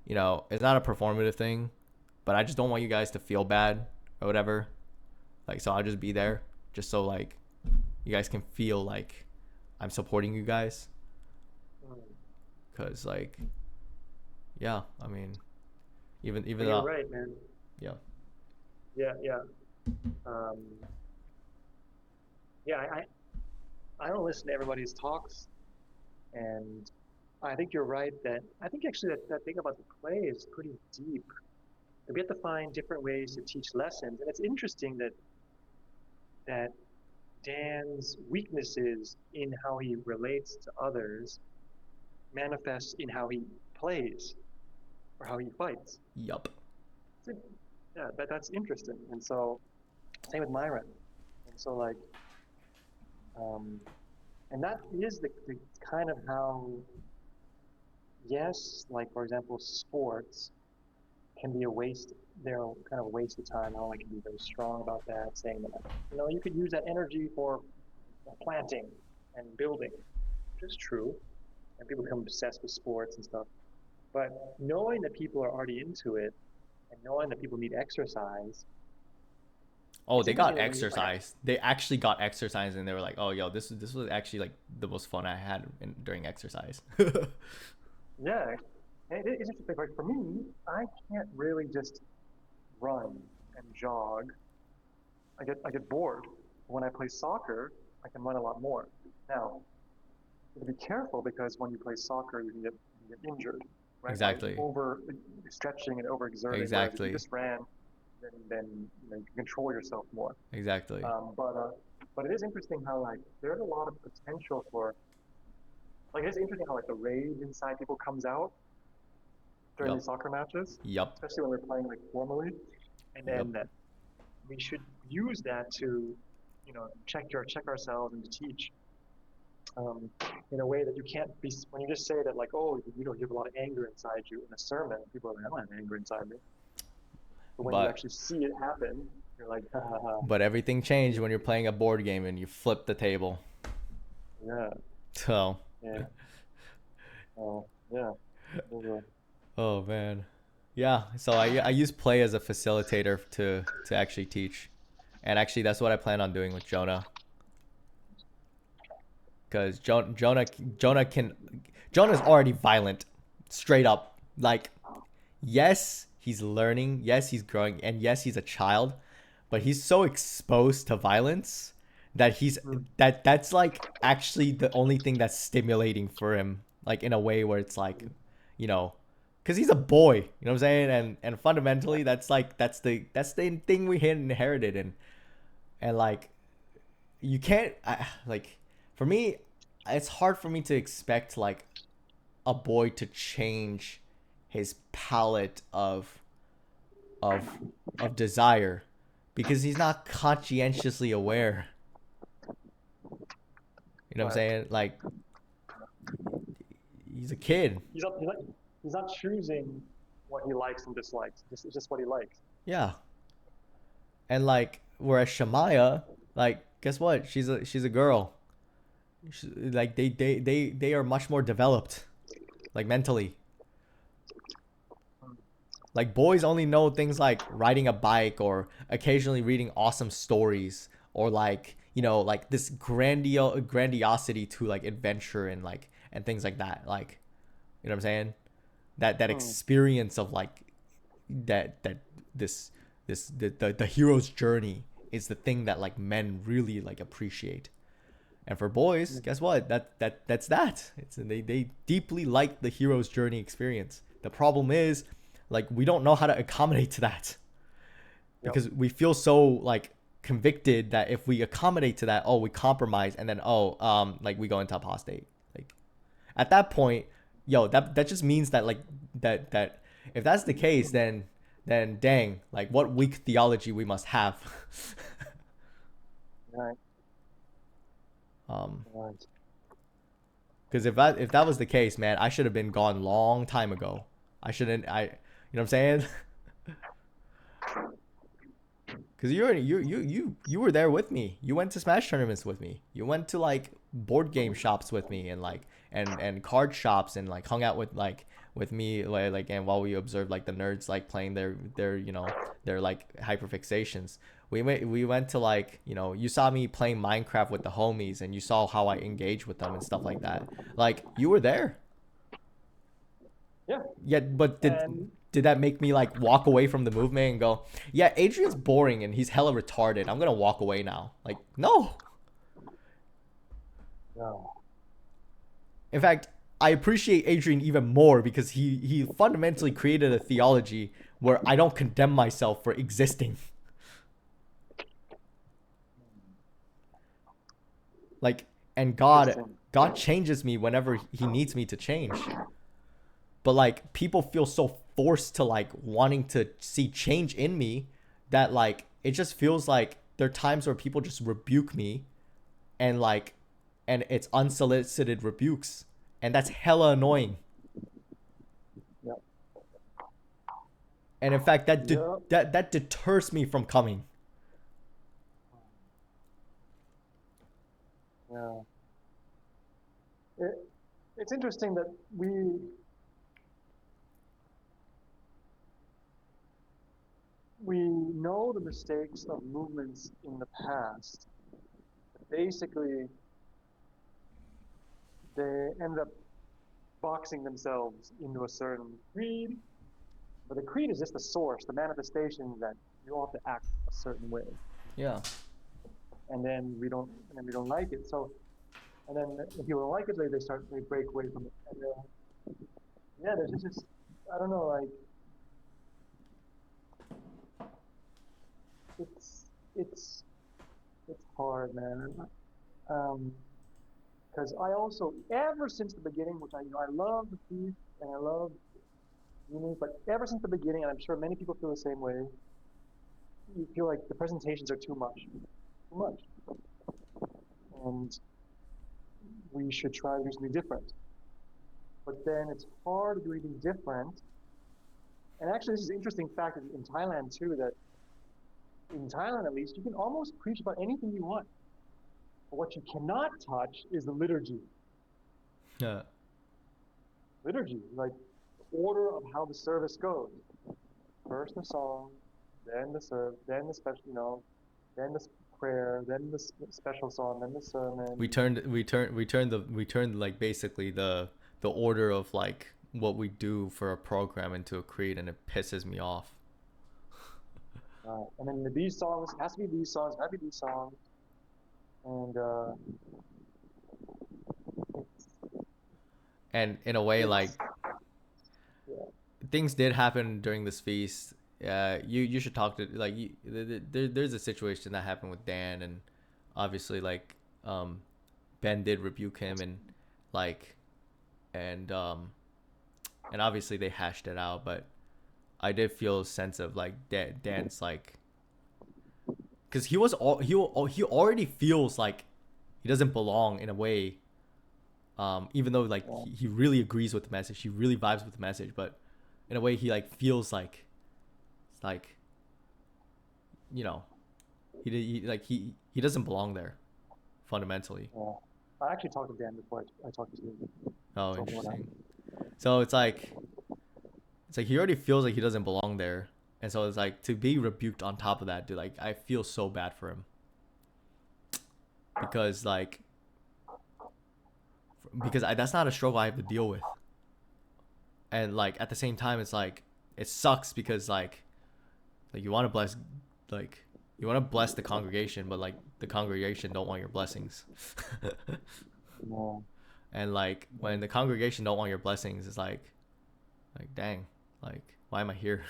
you know, it's not a performative thing, but I just don't want you guys to feel bad or whatever. Like, so I'll just be there just so, like, you guys can feel like I'm supporting you guys. Because, like, yeah, I mean, even But though. you're right, man. Yeah. Yeah. Um, yeah, I don't listen to everybody's talks, and I think you're right that I think actually that thing about the play is pretty deep. And we have to find different ways to teach lessons, and it's interesting that Dan's weaknesses in how he relates to others manifests in how he plays or how he fights. Yup. Yeah, that's interesting. And so, same with Myron. And so, like, and that is the kind of how, yes, like, for example, sports can be a waste. They're kind of a waste of time. I don't like to be very strong about that, saying that, you know, you could use that energy for planting and building, which is true. And people become obsessed with sports and stuff. But knowing that people are already into it, and knowing that people need exercise. Oh, they got exercise. They actually got exercise, and they were like, "Oh, yo, this was actually like the most fun I had during exercise." Yeah, and it's interesting. Like for me, I can't really just run and jog. I get bored. When I play soccer, I can run a lot more. Now, you have to be careful because when you play soccer, you can get injured. Right? Exactly. Like over stretching and overexerting. Exactly. If you just ran, then you know, you can control yourself more. Exactly. But it is interesting how like there's a lot of potential for. Like it's interesting how like the rage inside people comes out during these soccer matches. Yup. Especially when we're playing like formally, and then that we should use that to, you know, check ourselves and to teach. In a way that you can't be, when you just say that like, oh, you know, you have a lot of anger inside you in a sermon, people are like, I don't have anger inside me. But when you actually see it happen, you're like, ha ha ha. But everything changed when you're playing a board game and you flip the table. Yeah. So. Yeah. Oh, yeah. Oh man. Yeah. So I use play as a facilitator to actually teach, and actually that's what I plan on doing with Jonah. Because Jonah's already violent, straight up. Like, yes, he's learning, yes, he's growing, and yes, he's a child, but he's so exposed to violence that that's like actually the only thing that's stimulating for him, like in a way where it's like, you know, because he's a boy, you know what I'm saying, and fundamentally that's the thing we inherited, and like you can't like. For me, it's hard for me to expect like a boy to change his palette of desire because he's not conscientiously aware. You know what I'm saying? Like he's a kid. He's not choosing what he likes and dislikes. It's just what he likes. Yeah. And like whereas Shemaiah, like guess what? She's a girl. Like they are much more developed, like mentally. Like boys only know things like riding a bike or occasionally reading awesome stories, or like, you know, like this grandiosity to like adventure and like and things like that. Like, you know what I'm saying? That experience of like the hero's journey is the thing that like men really like appreciate. And for boys, guess what? That's that. They deeply like the hero's journey experience. The problem is, like, we don't know how to accommodate to that, because we feel so like convicted that if we accommodate to that, oh, we compromise, and then like we go into apostate. Like, at that point, that just means that like that if that's the case, then then dang, like what weak theology we must have. Right. um Right. because if that was the case, man, I should have been gone long time ago. I shouldn't, I, you know what I'm saying? Because you were there with me. You went to Smash tournaments with me. You went to like board game shops with me, and like and card shops, and like hung out with me, and while we observed like the nerds like playing their their like hyperfixations. We went to like, you saw me playing Minecraft with the homies, and you saw how I engage with them and stuff like that. Like, you were there. Yeah. Yeah, but And did that make me like walk away from the movement and go, yeah, Adrian's boring and he's hella retarded, I'm gonna walk away now? Like, no. no. In fact, I appreciate Adrian even more because he fundamentally created a theology where I don't condemn myself for existing. Like, and God changes me whenever he needs me to change. But like, people feel so forced to like wanting to see change in me that like it just feels like there are times where people just rebuke me, and like, and it's unsolicited rebukes, and that's hella annoying. Yep. And in fact, Yep. that deters me from coming. Yeah. It's interesting that we know the mistakes of movements in the past. Basically, they end up boxing themselves into a certain creed, but the creed is just the source, the manifestation that you all have to act a certain way, Yeah. and then we don't like it. So, and then if people don't like it, they break away from it, and yeah, there's just I don't know, like it's hard, man. Because I also, ever since the beginning, which I love the feast and I love unique, but ever since the beginning, and I'm sure many people feel the same way, you feel like the presentations are too much, and we should try to do something different. But then it's hard to do anything different. And actually, this is an interesting fact in Thailand too, that in Thailand at least, you can almost preach about anything you want. But what you cannot touch is the liturgy. Yeah. Liturgy, like order of how the service goes. First the song, then the then the special, then the prayer, then the special song, then the sermon. We turned like basically the order of like what we do for a program into a creed, and it pisses me off. And then these songs, has to be these songs, has to be these songs. And in a way, like, yeah. things did happen during this feast. You should talk to, like, there's a situation that happened with Dan, and obviously like Ben did rebuke him, and like and obviously they hashed it out, but I did feel a sense of like Dan's like, because he already feels like he doesn't belong in a way, even though like he really agrees with the message, he really vibes with the message, but in a way he like feels like it's like, he doesn't belong there fundamentally. Yeah. I actually talked to Dan before I talked to you. Oh, interesting. So it's like he already feels like he doesn't belong there, and so it's like to be rebuked on top of that, dude. Like, I feel so bad for him, because that's not a struggle I have to deal with, and like at the same time, it's like it sucks because like you want to bless, like you want to bless the congregation, but like the congregation don't want your blessings. No. And like when the congregation don't want your blessings, it's like dang, like why am I here?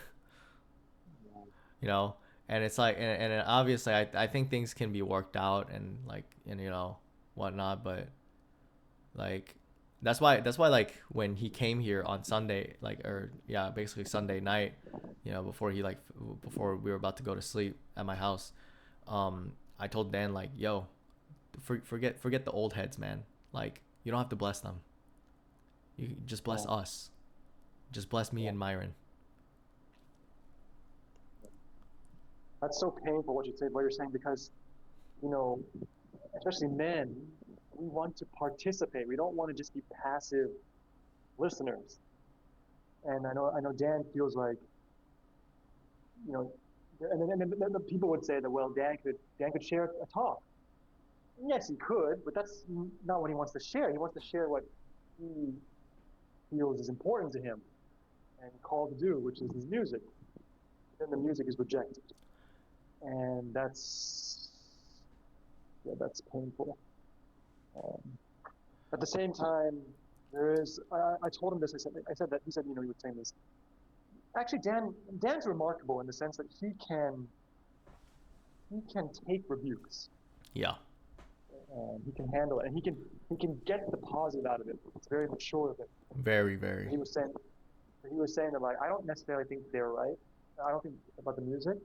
And it's like, and obviously I think things can be worked out and like, and whatnot, but like That's why like when he came here on Sunday, like, or yeah, basically Sunday night, before before we were about to go to sleep at my house, I told Dan, like, yo, forget the old heads, man. Like, you don't have to bless them. You just bless Yeah. us. Just bless me Yeah. and Myron. That's so painful what you're saying, because, especially men, we want to participate. We don't want to just be passive listeners. And I know Dan feels like, you know, and then the people would say that, well, Dan could share a talk. Yes, he could, but that's not what he wants to share. He wants to share what he feels is important to him and called to do, which is his music. Then the music is rejected, and that's painful. At the same time, I told him this. I said that he said, he was saying this. Actually, Dan's remarkable in the sense that he can take rebukes. Yeah. He can handle it, and he can get the positive out of it. It's very mature of it. Very, very. He was saying that, like, I don't necessarily think they're right. I don't think about the music.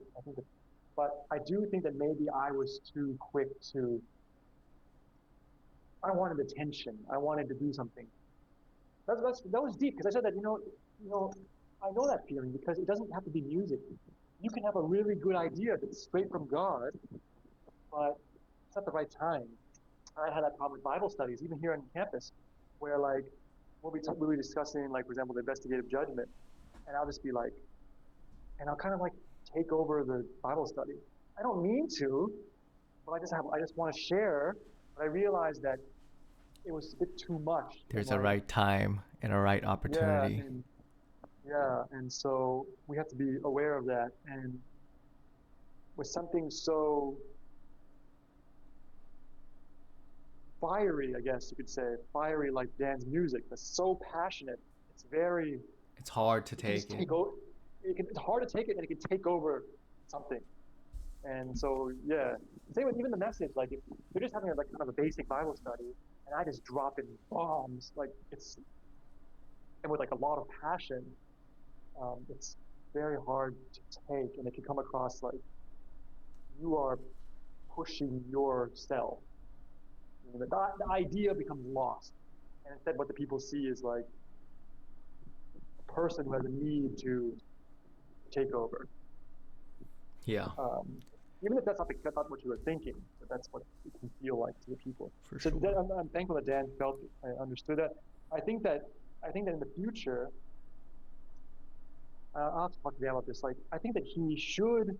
But I do think that maybe I was too quick to. I wanted attention. I wanted to do something. That was deep, because I said that, I know that feeling, because it doesn't have to be music. You can have a really good idea that's straight from God, but it's not the right time. I had that problem with Bible studies, even here on campus, where, like, we'll be discussing, like, for example, the investigative judgment, and I'll just be like, and I'll kind of like take over the Bible study. I don't mean to, but I just want to share. But I realized that it was a bit too much. There's a right time and a right opportunity. And so we have to be aware of that. And with something so fiery, I guess you could say, fiery like Dan's music, that's so passionate, it's hard to take it. It's hard to take it, and it can take over something. And so, yeah, same with even the message. Like, if you're just having like kind of a basic Bible study, and I just drop in bombs, like, and with like a lot of passion, it's very hard to take, and it can come across like you are pushing yourself. The idea becomes lost, and instead what the people see is like a person who has a need to take over. Yeah. Even if that's not what you were thinking, but that's what it can feel like to the people. For so sure. I'm thankful that Dan felt it, I understood that. I think that in the future, I'll have to talk to Dan about this. Like, I think that he should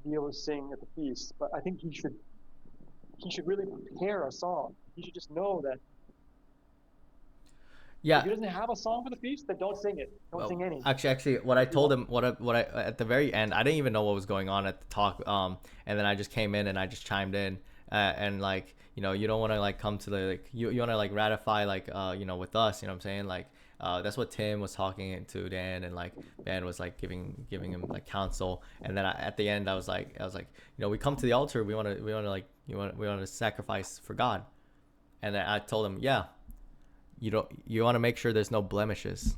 be able to sing at the feast, but I think he should really prepare a song. He should just know that. Yeah. If he doesn't have a song for the feast, then don't sing it. Don't sing any. Actually, what I told him, what I at the very end, I didn't even know what was going on at the talk. And then I just came in and I just chimed in, and like, you don't want to like come to the, like, you want to like ratify, like, with us, you know what I'm saying? Like, that's what Tim was talking to Dan, and like Dan was like giving him like counsel. And then at the end, I was like, we come to the altar, we want to sacrifice for God. And then I told him, yeah, you want to make sure there's no blemishes.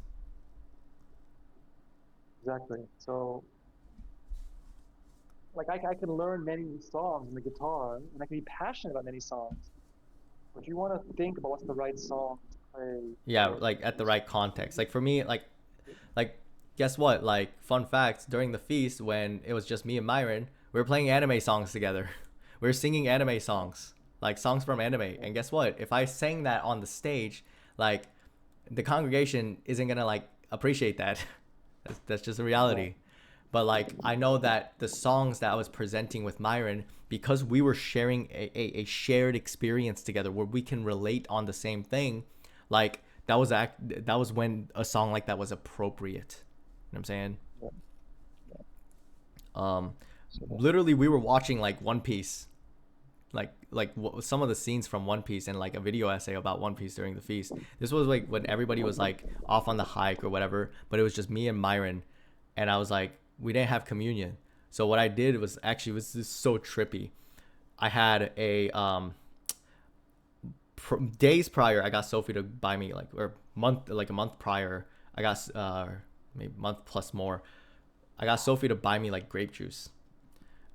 Exactly. So, like, I can learn many songs on the guitar, and I can be passionate about many songs, but you want to think about what's the right song to play. Yeah, like at the right context. Like for me, like guess what? Like, fun fact, during the feast, when it was just me and Myron, we were playing anime songs together. We were singing anime songs, like songs from anime. And guess what? If I sang that on the stage, like, the congregation isn't gonna like appreciate that. That's just a reality. But like, I know that the songs that I was presenting with Myron, because we were sharing a shared experience together where we can relate on the same thing, like, that was when a song like that was appropriate. You know what I'm saying? Literally, we were watching like One Piece, like some of the scenes from One Piece, and like a video essay about One Piece during the feast. This was like when everybody was like off on the hike or whatever, but it was just me and Myron, and I was like, we didn't have communion. So what I did was actually, was just so trippy. I had a days prior, I got Sophie to buy me or a month prior, I got maybe a month plus more, I got Sophie to buy me like grape juice,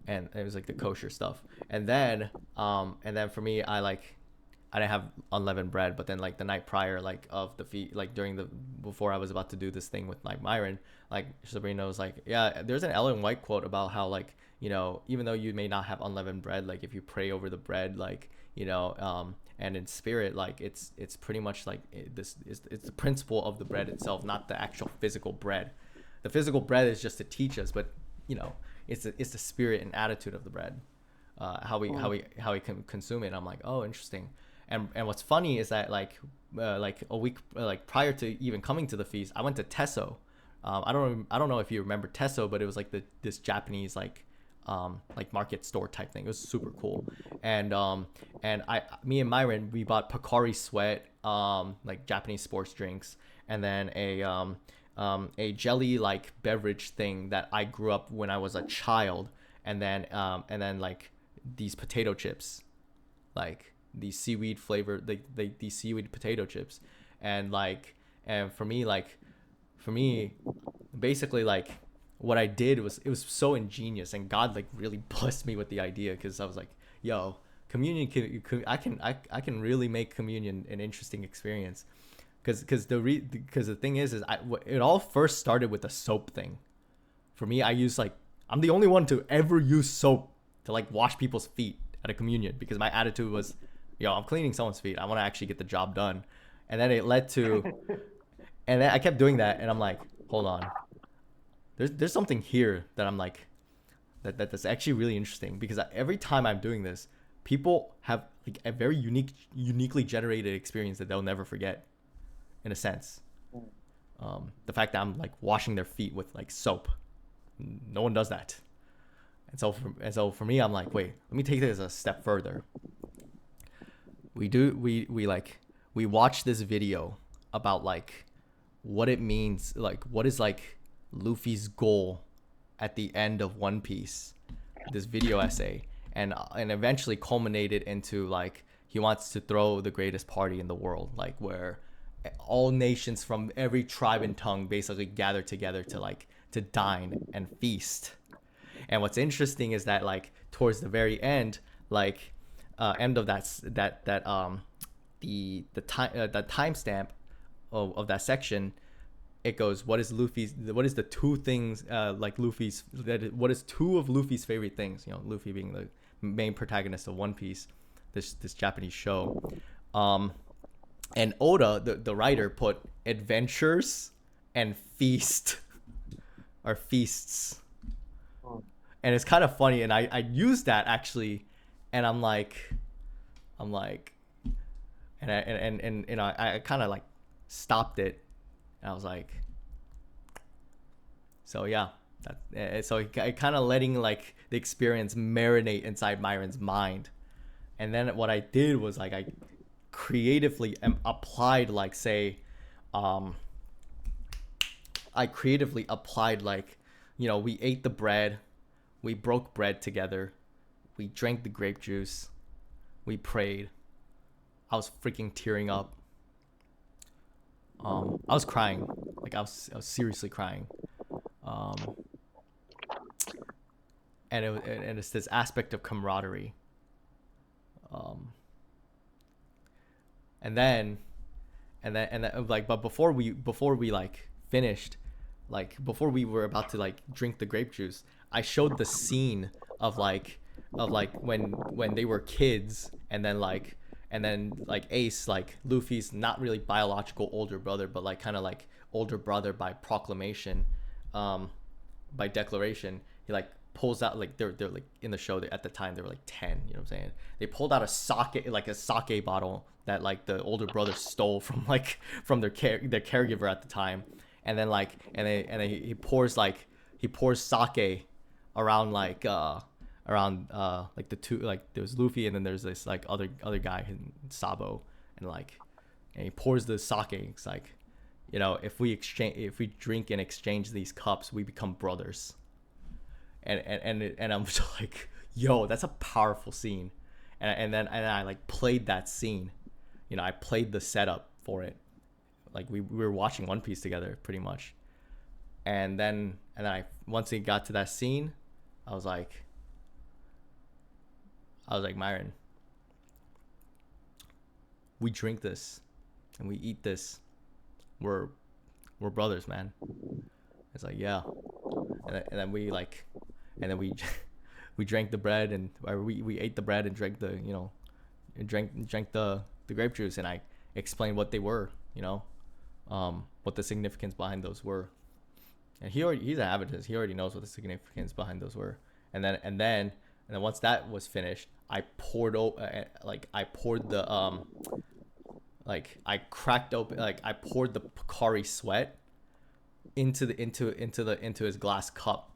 and it was like the kosher stuff. And then for me, I didn't have unleavened bread, but then like the night prior, like of the feast, like before I was about to do this thing with like Myron, like Sabrina was like, yeah, there's an Ellen White quote about how like, even though you may not have unleavened bread, like if you pray over the bread, like, and in spirit, like it's pretty much like it's the principle of the bread itself, not the actual physical bread. The physical bread is just to teach us, but it's the spirit and attitude of the bread, how we can consume it. And I'm like, oh, interesting. And what's funny is that like a week prior to even coming to the feast, I went to Tesso. I don't know if you remember Tesso, but it was like this Japanese like market store type thing. It was super cool. And me and Myron, we bought Pocari Sweat, like Japanese sports drinks, and then a jelly like beverage thing that I grew up when I was a child, and then like these potato chips, like these seaweed flavored, these seaweed potato chips. And for me basically, like what I did was, it was so ingenious, and God like really blessed me with the idea, because I was like, yo, communion I can really make communion an interesting experience, because the thing is it all first started with a soap thing. For me, I'm the only one to ever use soap to like wash people's feet at a communion, because my attitude was, yo, I'm cleaning someone's feet, I want to actually get the job done. And then it led to and then I kept doing that, and I'm like, hold on, there's something here that I'm like, that's actually really interesting, because every time I'm doing this, people have like a very uniquely generated experience that they'll never forget, in a sense. The fact that I'm like washing their feet with like soap, no one does that. And so for me, I'm like, wait, let me take this a step further. We watch this video about like what it means, like what is like Luffy's goal at the end of One Piece, this video essay, and eventually culminated into like he wants to throw the greatest party in the world, like where all nations from every tribe and tongue basically gather together to dine and feast. And what's interesting is that like towards the very end, like end of the timestamp of that section, it goes, what is the two things what is two of Luffy's favorite things, Luffy being the main protagonist of One Piece, this Japanese show. And Oda, the writer, put adventures and feast or feasts. And it's kind of funny, and I used that actually, and I'm like, and I kind of like stopped it, and I was like, so yeah, so it kind of letting like the experience marinate inside Myron's mind. And then what I did was like I creatively applied like we ate the bread, we broke bread together, we drank the grape juice, we prayed. I was freaking tearing up. I was crying, like I was seriously crying. And it's this aspect of camaraderie. And then like, but before we like finished, like before we were about to like drink the grape juice, I showed the scene of when they were kids, and then Ace, like Luffy's not really biological older brother, but like kind of like older brother by proclamation, by declaration. He like pulls out, like they're like in the show at the time they were like 10, you know what I'm saying? They pulled out a sake bottle that like the older brother stole from their caregiver at the time, and then he pours sake around like the two, like there's Luffy, and then there's this like other guy, Sabo, and he pours the sake. It's like, if we drink and exchange these cups, we become brothers. And I'm just like, yo, that's a powerful scene. And then I like played that scene I played the setup for it. Like we were watching One Piece together pretty much. And then once it got to that scene, I was like, Myron, we drink this and we eat this. We're brothers, man. It's like, yeah. And then we we drank the bread, and or we ate the bread and drank the drank the grape juice, and I explained what they were, what the significance behind those were. And he's an Adventist. He already knows what the significance behind those were. And then once that was finished, I poured I cracked open, I poured the Pocari Sweat into his glass cup,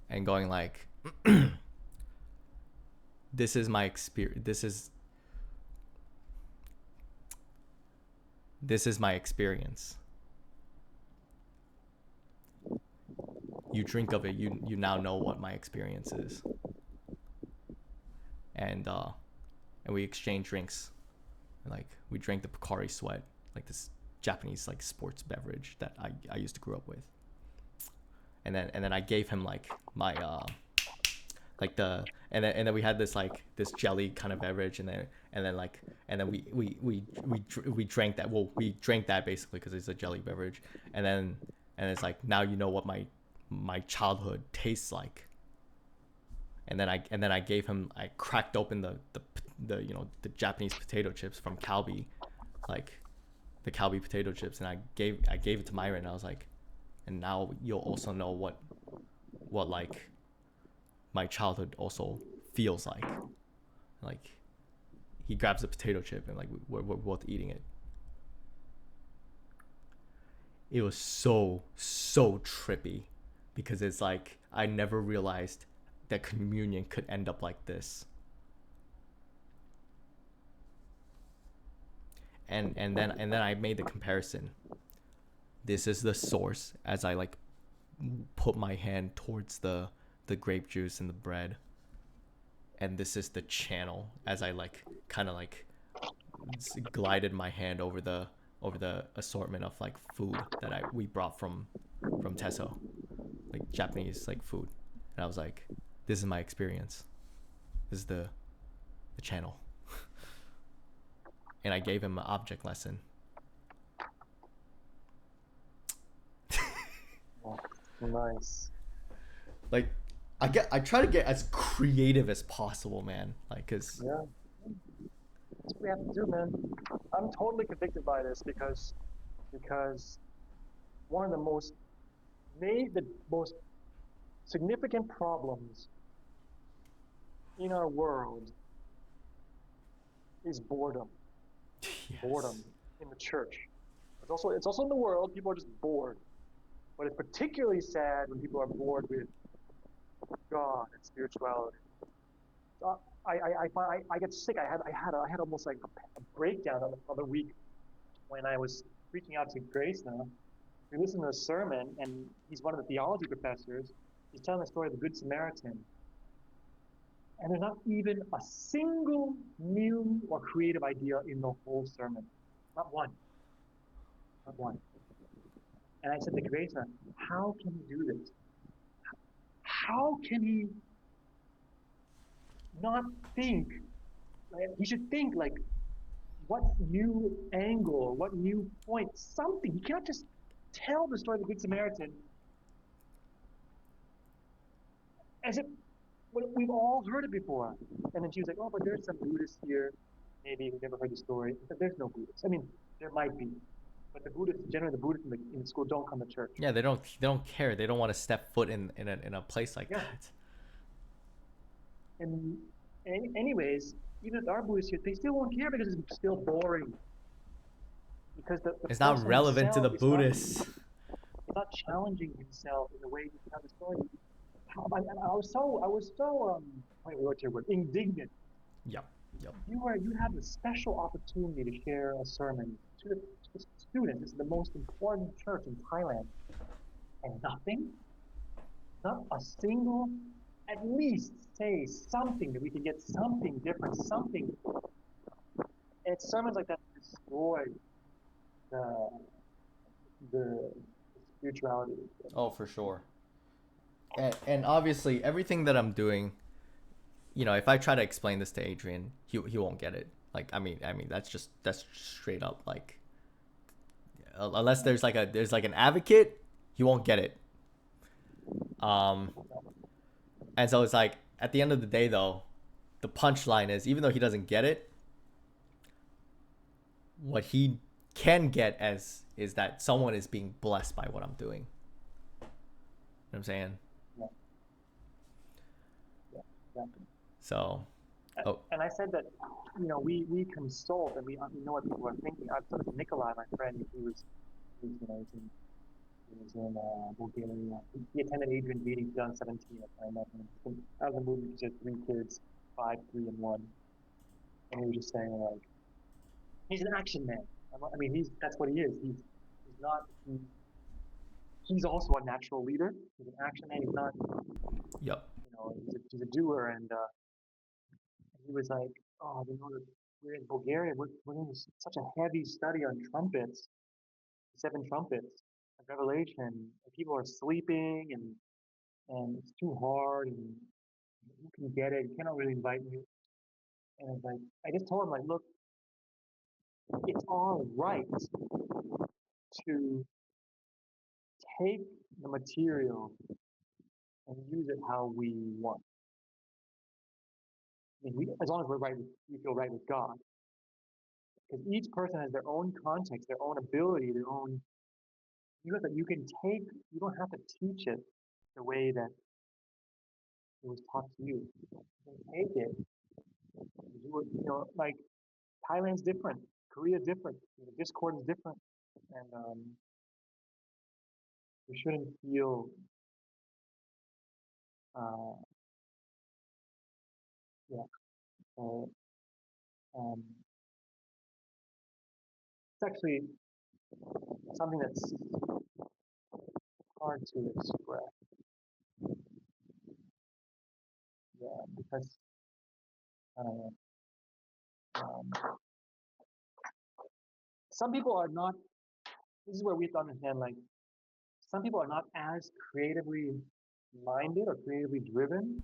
and going like, this is my experience. This is my experience. You drink of it, you now know what my experience is. And we exchanged drinks. Like we drank the Pocari Sweat, like this Japanese like sports beverage that I used to grow up with. And then I gave him like my and then we had this like this jelly kind of beverage, and then we drank that. Well, we drank that basically because it's a jelly beverage, and it's like, now you know what my childhood tastes like. And then I gave him, I cracked open the Japanese potato chips from Calbee, like the Calbee potato chips, and I gave it to Myron, and I was like, and now you'll also know what like my childhood also feels like. Like he grabs a potato chip, and like we're both eating it. It was so trippy, because it's like I never realized that communion could end up like this. And then I made the comparison. This is the source, as I like put my hand towards the grape juice and the bread, and this is the channel as I like kind of like glided my hand over the assortment of like food that we brought from Tesso, like Japanese like food. And I was like, this is my experience. This is the channel. And I gave him an object lesson. Oh, nice. Like, I try to get as creative as possible, man. Like, cause Yeah, that's what we have to do, man. I'm totally convicted by this because one of the most significant problems in our world is boredom. yes. Boredom in the church. It's also in the world. People are just bored, but it's particularly sad when people are bored with God and spirituality. I get sick. I had almost like a breakdown the other week when I was reaching out to Grace. Now we listened to a sermon, and he's one of the theology professors. He's telling the story of the Good Samaritan, and there's not even a single new or creative idea in the whole sermon. Not one. Not one. And I said to Grace, how can he do this? How can he not think? Like, he should think like, what new angle, what new point, something. He cannot just tell the story of the Good Samaritan as if we've all heard it before. And then she was like, oh, but there's some Buddhists here. Maybe we've never heard the story. But there's no Buddhists. I mean, there might be. But generally the Buddhists in the school don't come to church. Yeah, they don't care. They don't want to step foot in a place like that. And anyways, even if there are Buddhists here, they still won't care because it's still boring. Because it's not relevant to the Buddhists. He's not challenging himself in the way he tells the story. I was so indignant. Yep. You have a special opportunity to share a sermon to the students. This is the most important church in Thailand, and nothing, not a single, at least say something that we can get something different, something. it's sermons like that destroy the the spirituality. Oh, for sure. And obviously everything that I'm doing, if I try to explain this to Adrian, he won't get it. Like I mean that's straight up like unless there's like an advocate, he won't get it. Um and so it's like at the end of the day though, the punchline is even though he doesn't get it, what he can get as is that someone is being blessed by what I'm doing. You know what I'm saying? Yeah. Yeah. Yeah. So And I said that, we consult and we know what people are thinking. I've talked to Nikolai, my friend, he was in Bulgaria. He attended Adrian's meeting in 2017 at I met him. Out of the movie, he had 3 kids, 5, 3, and 1. And he was just saying, like, he's an action man. I mean, that's what he is. He's not, he's also a natural leader. He's an action man. He's not, yep. He's a doer. And he was like, oh, that we're in Bulgaria. We're doing such a heavy study on trumpets, 7 trumpets of Revelation. And people are sleeping, and it's too hard, and you can get it. You cannot really invite me. And it's like, I just told him, like, look, it's our right to take the material and use it how we want. I mean, as long as we feel right with God. Because each person has their own context, their own ability, their own. You can take. You don't have to teach it the way that it was taught to you. You can take it. Like Thailand's different, Korea's different, Discord is different, and we shouldn't feel. Yeah. So, it's actually something that's hard to express. Yeah, because some people are not. This is where we have to understand. Like, some people are not as creatively minded or creatively driven.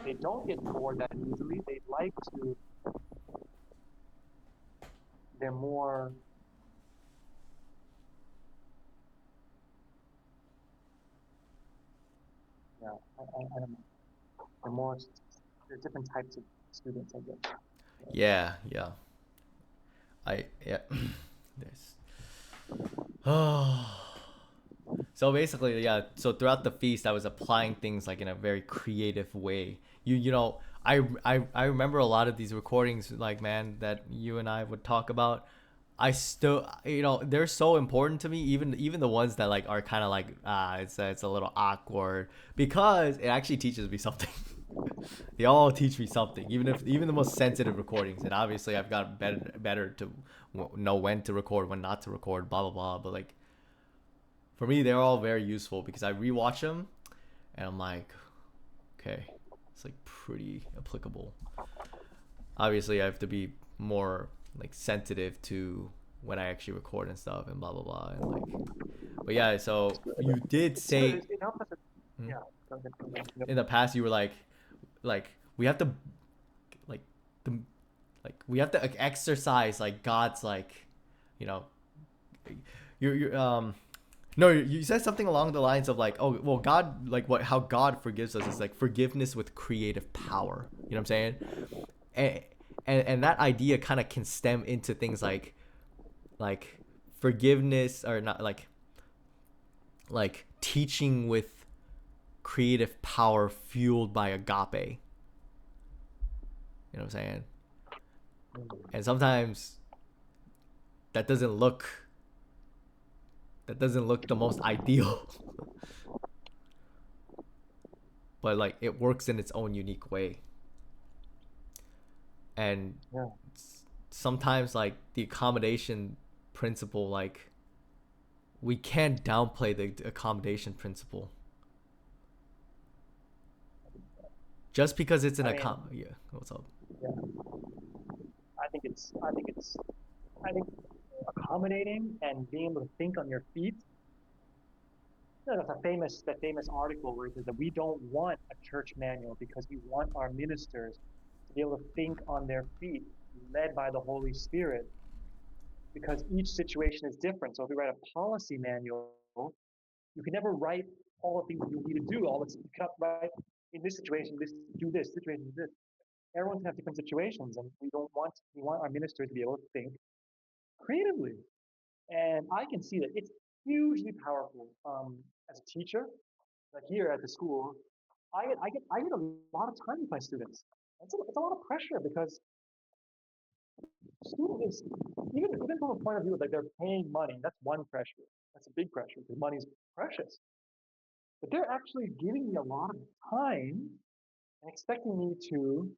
They don't get bored that easily. They like to. They're more. Yeah, I don't know. They're more. There's different types of students, I guess. Yeah. Yeah. There's. Oh. So basically, yeah. So throughout the feast, I was applying things like in a very creative way. I remember a lot of these recordings, like man, that you and I would talk about. I still, they're so important to me. Even the ones that like are kind of like it's a little awkward because it actually teaches me something. They all teach me something, even the most sensitive recordings. And obviously, I've got better to know when to record, when not to record, blah blah blah. But like for me, they're all very useful because I rewatch them, and I'm like, okay, it's like pretty applicable. Obviously, I have to be more like sensitive to when I actually record and stuff and blah blah blah and like. But yeah, so you did say Yeah. in the past you were like we have to like the we have to exercise like God's like, you're no, you said something along the lines of like, oh well, God, like how God forgives us is like forgiveness with creative power. You know what I'm saying? And that idea kind of can stem into things like forgiveness or not like teaching with creative power fueled by agape. You know what I'm saying? And sometimes that doesn't look the most ideal. But like it works in its own unique way. And Yeah. sometimes like the accommodation principle, like we can't downplay the accommodation principle. Just because it's an yeah, what's up? Yeah. I think I think accommodating and being able to think on your feet. That's that famous article where it says that we don't want a church manual because we want our ministers to be able to think on their feet, led by the Holy Spirit, because each situation is different. So if we write a policy manual, you can never write all the things that you need to do. You cannot write in this situation, do this, situation, do this. Everyone's gonna have different situations, and we want our ministers to be able to think creatively. And I can see that it's hugely powerful as a teacher. Like here at the school, I get a lot of time with my students. It's a lot of pressure because students, even from a point of view of like they're paying money, that's one pressure. That's a big pressure because money's precious. But they're actually giving me a lot of time and expecting me to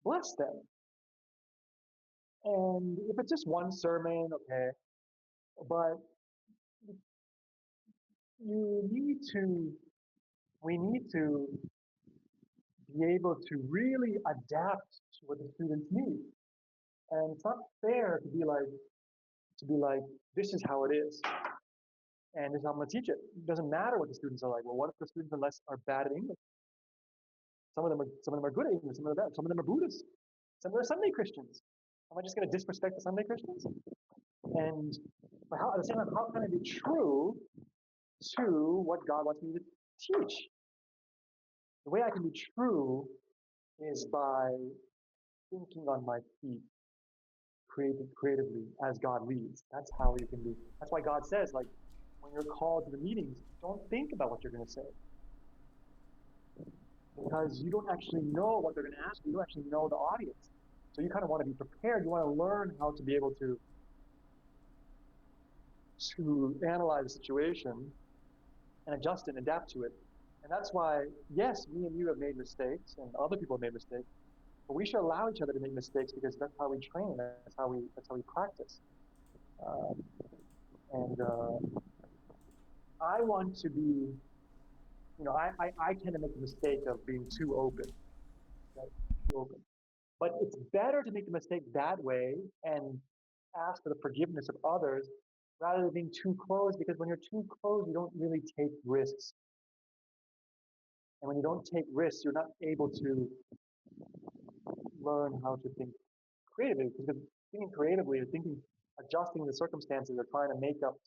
bless them. And if it's just one sermon, okay, but we need to be able to really adapt to what the students need. And it's not fair to be like, this is how it is, and this is how I'm gonna teach it. It doesn't matter what the students are like. Well, what if the students are bad at English? Some of them are good at English, some of them are Buddhists, some of them are Sunday Christians. Am I just gonna disrespect the Sunday Christians? And but at the same time, how can I be true to what God wants me to teach? The way I can be true is by thinking on my feet creatively as God leads. That's how you can be. That's why God says, like, when you're called to the meetings, don't think about what you're going to say. Because you don't actually know what they're going to ask you. You don't actually know the audience. So you kind of want to be prepared. You want to learn how to be able to analyze the situation and adjust it and adapt to it. And that's why, yes, me and you have made mistakes and other people have made mistakes, but we should allow each other to make mistakes because that's how we train. That's how we practice. I want to be, I tend to make the mistake of being too open, right? Too open. But it's better to make the mistake that way and ask for the forgiveness of others rather than being too closed, because when you're too closed, you don't really take risks. And when you don't take risks, you're not able to learn how to think creatively. Because thinking creatively or thinking, adjusting the circumstances or trying to make up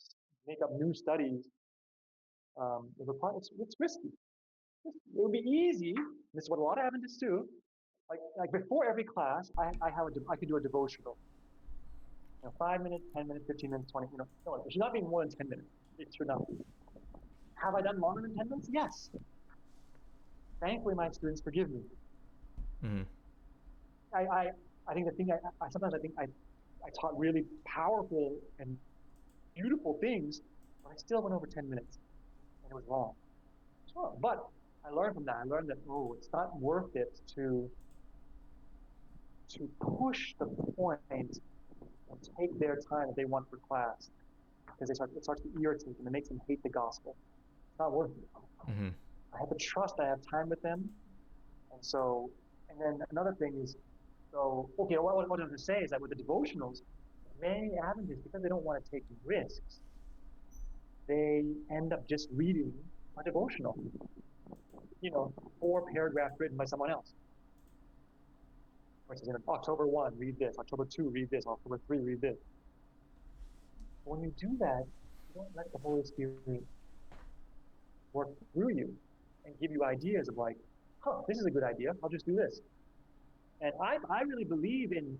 new studies, it's risky. It would be easy. This is what a lot of Adventists do. Like before every class, I could do a devotional. 5 minutes, 10 minutes, 15 minutes, 20. No, it should not be more than 10 minutes. It should not be. Have I done longer than 10 minutes? Yes. Thankfully, my students forgive me. Mm-hmm. I think the thing sometimes I think I taught really powerful and beautiful things, but I still went over 10 minutes, and it was wrong. It's wrong. But I learned from that. I learned that it's not worth it to push the point and take their time that they want for class, because it starts to irritate them. It makes them hate the gospel. It's not worth it. Mm-hmm. I have to trust I have time with them, and then another thing is, what I wanted to say is that with the devotionals, many Adventists, because they don't want to take risks, they end up just reading a devotional. 4 paragraphs written by someone else. For instance, October 1, read this. October 2, read this. October 3, read this. But when you do that, you don't let the Holy Spirit work through you and give you ideas of like, this is a good idea. I'll just do this. And I really believe in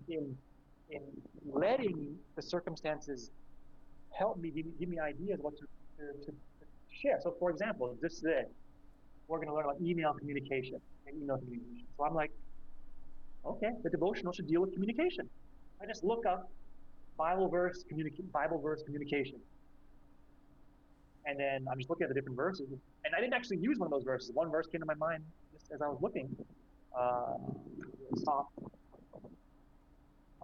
letting the circumstances help me, give me ideas of what to share. So, for example, this today, we're going to learn about email communication and email communication. So I'm like, the devotional should deal with communication. I just look up Bible verse communication. And then I'm just looking at the different verses. And I didn't actually use one of those verses. One verse came to my mind just as I was looking.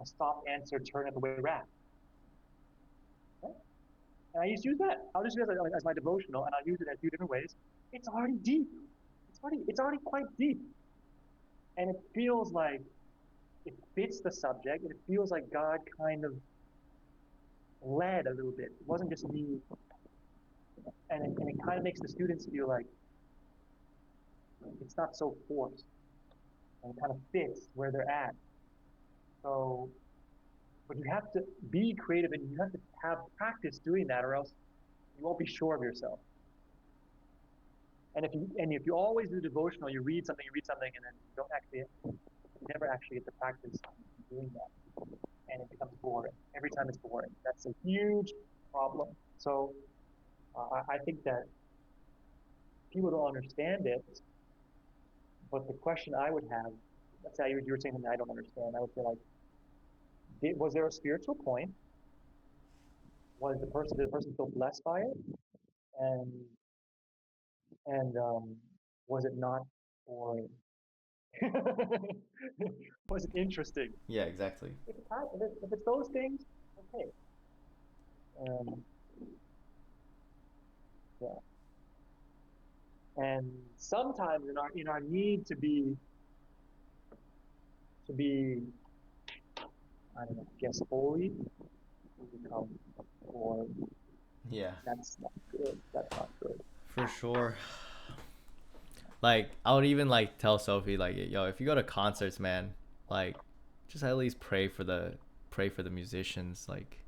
Stop, answer, turn at the way wrath. Okay? And I used to use that. I'll just use that as my devotional, and I'll use it in a few different ways. It's already deep. It's already quite deep. And it feels like it fits the subject, and it feels like God kind of led a little bit. It wasn't just me, and it kind of makes the students feel like it's not so forced, and it kind of fits where they're at. So, but you have to be creative, and you have to have practice doing that, or else you won't be sure of yourself. And if you always do devotional, you read something, and then you never actually get to practice doing that, and it becomes boring. Every time it's boring. That's a huge problem. So I think that people don't understand it. But the question I would have, let's say you were saying something I don't understand. I would say like, was there a spiritual point? Did the person feel blessed by it? And was it not boring? Was it interesting? Yeah, exactly. If it's those things, okay. Yeah. And sometimes in our need to be I don't know, guess holy, we become boring. Yeah, That's not good. That's not good. for sure. Like, I would even like tell Sophie, like, yo, if you go to concerts, man, like, just at least pray for the musicians, like,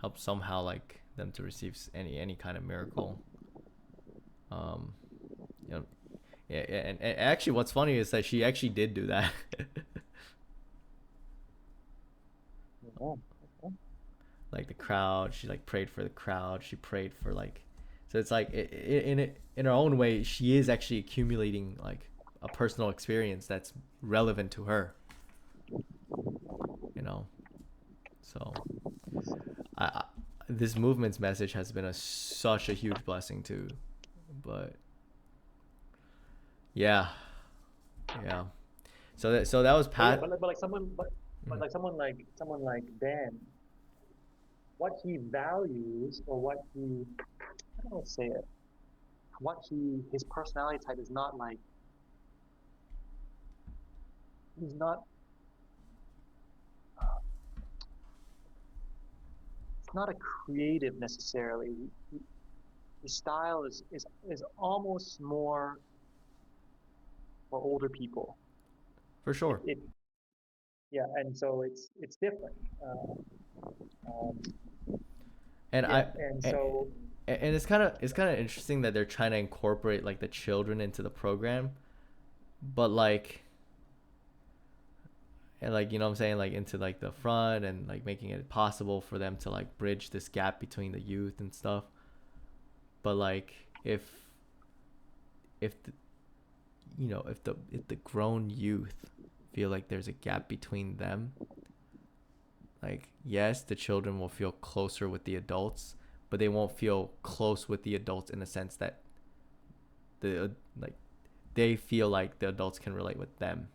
help somehow like them to receive any kind of miracle. Um, you know, yeah, and actually, what's funny is that she actually did do that. Oh, okay. Like the crowd, she like prayed for the crowd. She prayed for like, so it's like in her own way, she is actually accumulating like a personal experience that's relevant to her. You know, so I this movement's message has been such a huge blessing too, but yeah, yeah. So that was Pat. But like someone, like someone like Ben, what he values or what he, I don't know how to say it, his personality type is not like, he's not, it's not a creative necessarily. His style is almost more for older people. For sure. Yeah, and so it's different. And Yeah, and so and it's kind of interesting that they're trying to incorporate like the children into the program, but like, and like, you know what I'm saying, like into like the front, and like making it possible for them to like bridge this gap between the youth and stuff. But like, if the, you know, if the grown youth feel like there's a gap between them, like, yes, the children will feel closer with the adults, but they won't feel close with the adults in the sense that the like they feel like the adults can relate with them.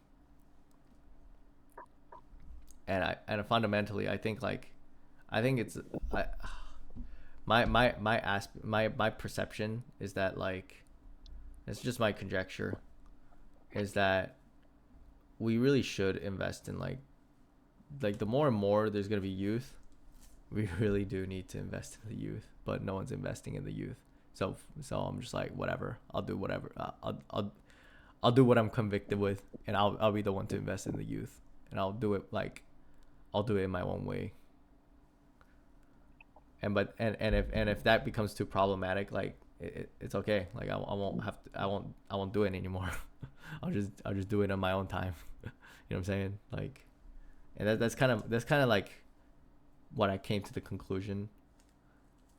And fundamentally, I think it's I my perception is that, like, it's just my conjecture, is that we really should invest in like the more and more there's going to be youth, we really do need to invest in the youth, but no one's investing in the youth. So I'm just like, whatever, I'll do whatever. I'll do what I'm convicted with, and I'll be the one to invest in the youth, and I'll do it in my own way. And if that becomes too problematic, like, it's okay. Like, I won't do it anymore. I'll just do it on my own time. You know what I'm saying? Like, and that's kind of like what I came to the conclusion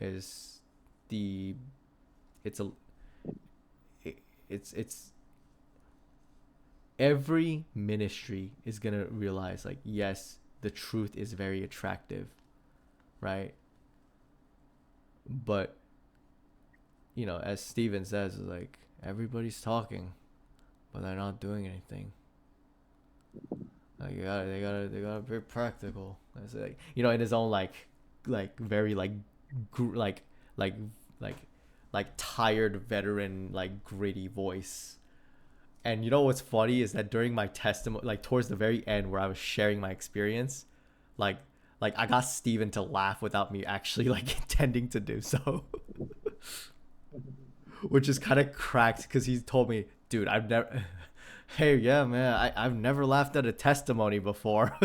is it's every ministry is gonna realize, like, yes, the truth is very attractive, right? But, you know, as Steven says, like, everybody's talking, but they're not doing anything. Like, they gotta be practical. It's like, you know, in his own like very like like like tired veteran, like, gritty voice. And you know what's funny is that during my testimony, like towards the very end where I was sharing my experience, like I got Steven to laugh without me actually like intending to do so. Which is kind of cracked because he told me, dude, I've never hey, yeah, man, I've never laughed at a testimony before.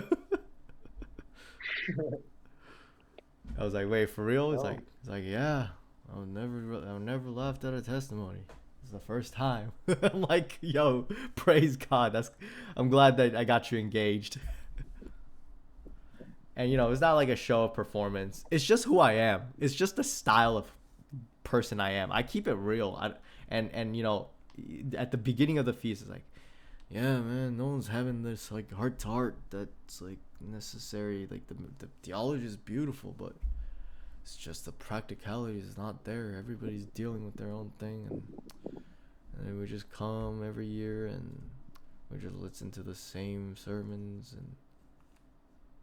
I was like, wait, for real? It's like, yeah, I've never laughed at a testimony. It's the first time. I'm like, yo, praise God. I'm glad that I got you engaged. And you know, it's not like a show of performance. It's just who I am. It's just the style of person I am. I keep it real. And you know, at the beginning of the feast, it's like, yeah, man, no one's having this like heart to heart that's like necessary. Like the theology is beautiful, but it's just the practicality is not there. Everybody's dealing with their own thing, and we just come every year and we just listen to the same sermons,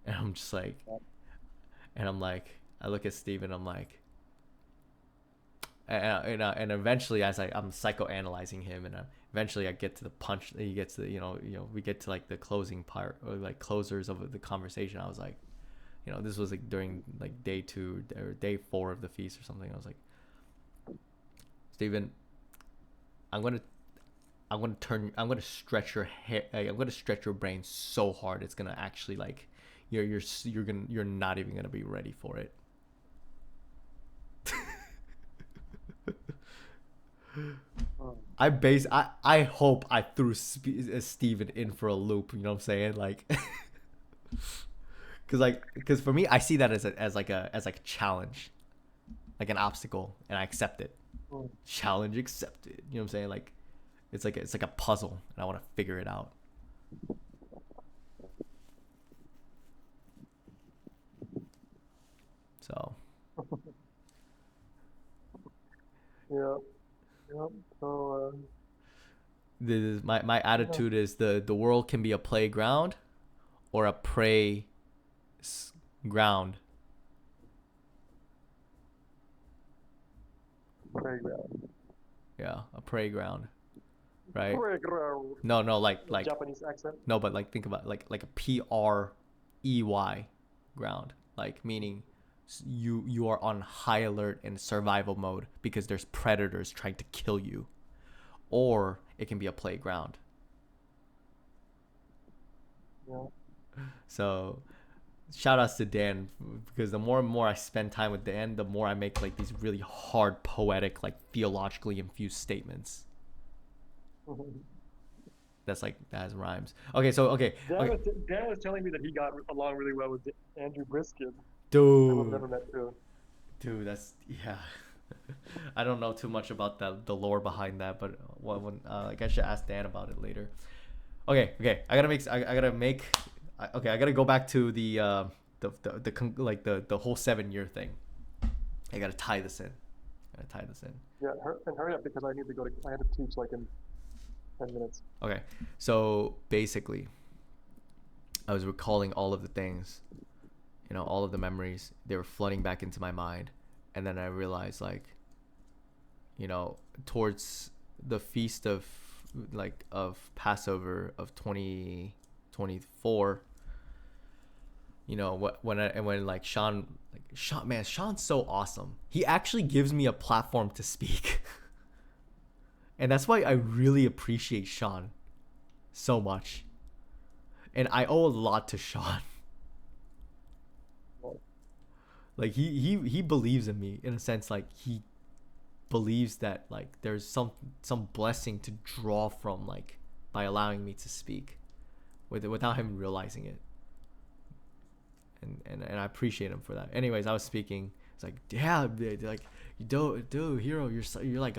and I'm just like, and I'm like, I look at Steve and I'm like, and eventually as I'm psychoanalyzing him, and eventually I get to the punch. He gets to we get to like the closing part or like closers of the conversation. I was like, you know, this was like during like day 2 or day 4 of the feast or something. I was like, Stephen, I'm gonna stretch your hair. I'm gonna stretch your brain so hard it's gonna actually like you're not even gonna be ready for it. I hope I threw Steven in for a loop. You know what I'm saying? Like, because for me, I see that as like a challenge, like an obstacle, and I accept it. Challenge accepted. You know what I'm saying? Like, it's like a puzzle, and I want to figure it out. So. Yeah. Yep. So. My attitude is the world can be a playground, or a prey ground. Playground. Yeah, a prey ground. Right? Playground. No, like Japanese accent. no, but like think about like a PREY ground, like meaning you are on high alert and survival mode because there's predators trying to kill you, or it can be a playground. Yeah. So shout outs to Dan, because the more and more I spend time with Dan, the more I make like these really hard poetic, like theologically infused statements. That has rhymes. Okay. Dan was telling me that he got along really well with Andrew Briskin. Dude. I've never met too. Dude, that's yeah. I don't know too much about the lore behind that, but like I should ask Dan about it later. Okay. I gotta go back to the whole 7-year thing. I gotta tie this in. Yeah, hurry up because I have to teach like in 10 minutes. Okay, so basically, I was recalling all of the things, you know, all of the memories. They were flooding back into my mind, and then I realized, like, you know, towards the feast of Passover of 2024, you know, when Sean, man, Sean's so awesome. He actually gives me a platform to speak. And that's why I really appreciate Sean so much. And I owe a lot to Sean. Like he believes in me in a sense, like he believes that like there's some blessing to draw from, like, by allowing me to speak without him realizing it. And I appreciate him for that. Anyways, I was speaking. It's like, yeah, like, dude, hero, you're like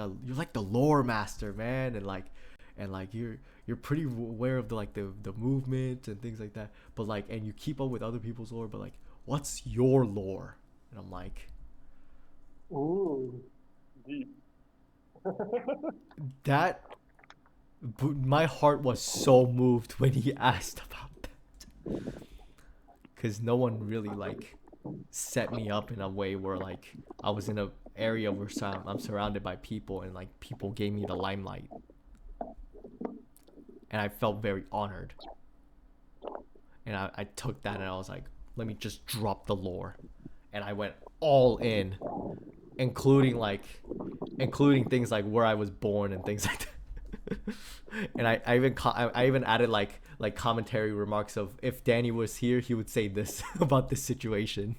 the lore master, man, and you're pretty aware of the movement and things like that. But like, and you keep up with other people's lore. But like, what's your lore? And I'm like, ooh, deep. My heart was so moved when he asked about that, because no one really like set me up in a way where like I was in a area where I'm surrounded by people and like people gave me the limelight. and I felt very honored. And I took that and I was like, let me just drop the lore, and I went all in, including things like where I was born and things like that. And I even added like commentary remarks of, if Danny was here, he would say this about this situation.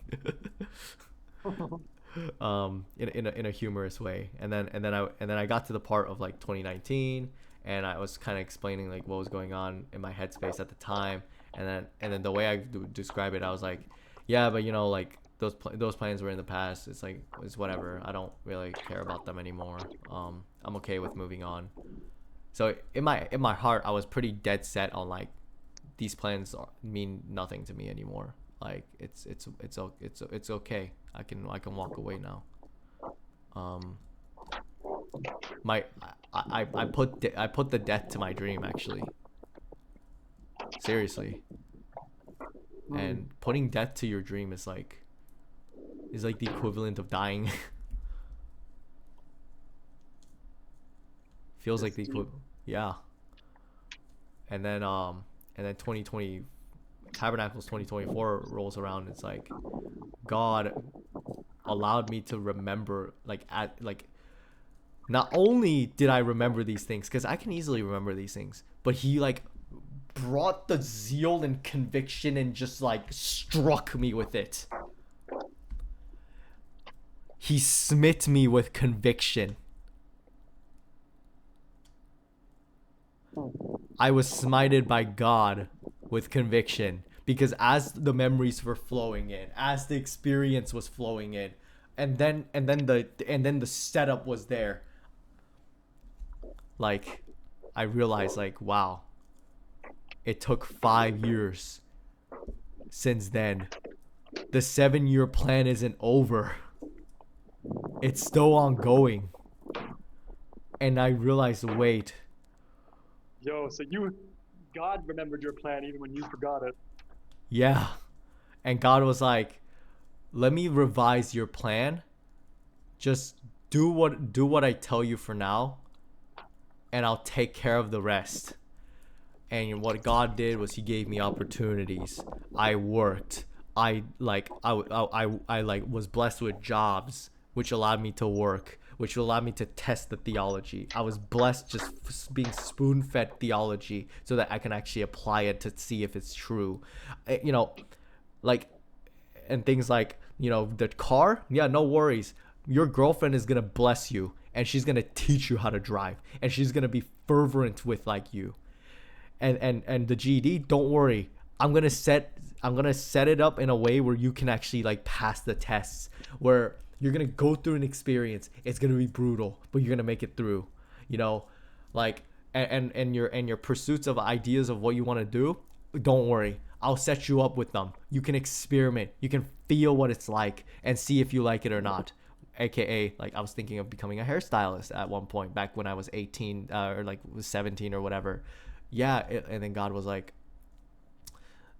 In a humorous way. And then I got to the part of like 2019, and I was kind of explaining like what was going on in my headspace at the time. And then the way I describe it, I was like, yeah, but like those plans were in the past. It's like, it's whatever. I don't really care about them anymore. I'm okay with moving on. So in my heart, I was pretty dead set on like, these plans mean nothing to me anymore. Like it's okay. I can walk away now. I put the death to my dream, actually. Seriously. And putting death to your dream is like the equivalent of dying. Feels like the equivalent. Yeah. And then 2020 Tabernacles 2024 rolls around. It's like God allowed me to remember, not only did I remember these things, because I can easily remember these things, but he like brought the zeal and conviction and just like struck me with it. He smit me with conviction. I was smited by God with conviction, because as the memories were flowing in, as the experience was flowing in, and then the setup was there, like I realized, like, wow, it took 5 years since then. The 7-year plan isn't over. It's still ongoing. And I realized, wait. Yo, so God remembered your plan even when you forgot it. Yeah. And God was like, let me revise your plan. Just do what I tell you for now, and I'll take care of the rest. And what God did was he gave me opportunities. I worked. I was blessed with jobs, which allowed me to work, which allowed me to test the theology. I was blessed just being spoon-fed theology so that I can actually apply it to see if it's true. And things like, the car, yeah, no worries. Your girlfriend is going to bless you, and she's going to teach you how to drive, and she's going to be fervent with like you. And the GED, don't worry. I'm gonna set it up in a way where you can actually like pass the tests, where you're gonna go through an experience. It's gonna be brutal, but you're gonna make it through. And your pursuits of ideas of what you want to do, don't worry. I'll set you up with them. You can experiment. You can feel what it's like and see if you like it or not. AKA, like, I was thinking of becoming a hairstylist at one point back when I was 18 or like was 17 or whatever. Yeah, and then God was like,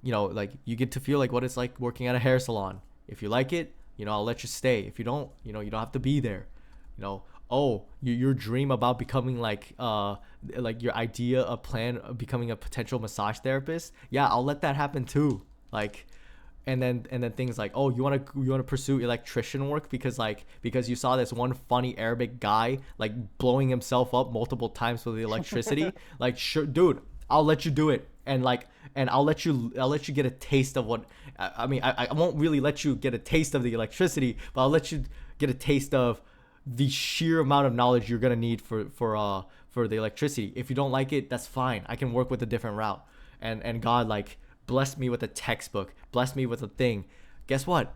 like, you get to feel like what it's like working at a hair salon. If you like it, I'll let you stay. If you don't, you don't have to be there. Your dream about becoming like your idea, a plan of becoming a potential massage therapist. Yeah, I'll let that happen too. Like, and then things like, oh, you want to pursue electrician work because you saw this one funny Arabic guy like blowing himself up multiple times with the electricity. Like, sure, dude, I'll let you do it, and I'll let you get a taste of what I won't really let you get a taste of the electricity, but I'll let you get a taste of the sheer amount of knowledge you're gonna need for the electricity. If you don't like it, that's fine. I can work with a different route. And God like blessed me with a textbook, blessed me with a thing. Guess what?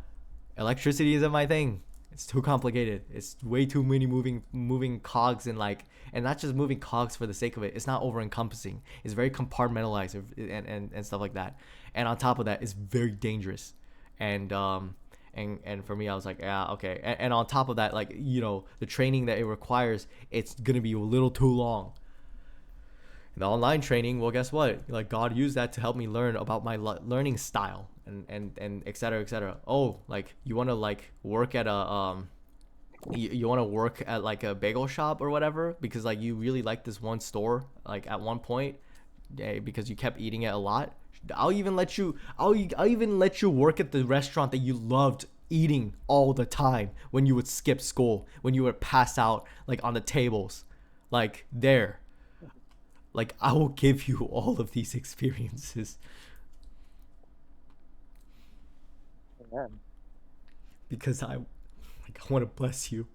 Electricity isn't my thing. It's too complicated. It's way too many moving cogs, and not just moving cogs for the sake of it. It's not over encompassing. It's very compartmentalized and stuff like that. And on top of that, it's very dangerous. And for me, I was like, yeah, okay. And on top of that, like, the training that it requires, it's gonna be a little too long. The online training, well, guess what? Like, God used that to help me learn about my learning style and et cetera, et cetera. Oh, like, you want to like work at a you want to work at like a bagel shop or whatever because like you really like this one store like at one point. because you kept eating it a lot, I'll even let you work at the restaurant that you loved eating all the time when you would skip school, when you would pass out like on the tables, like there. Like, I will give you all of these experiences. Amen. Because I want to bless you.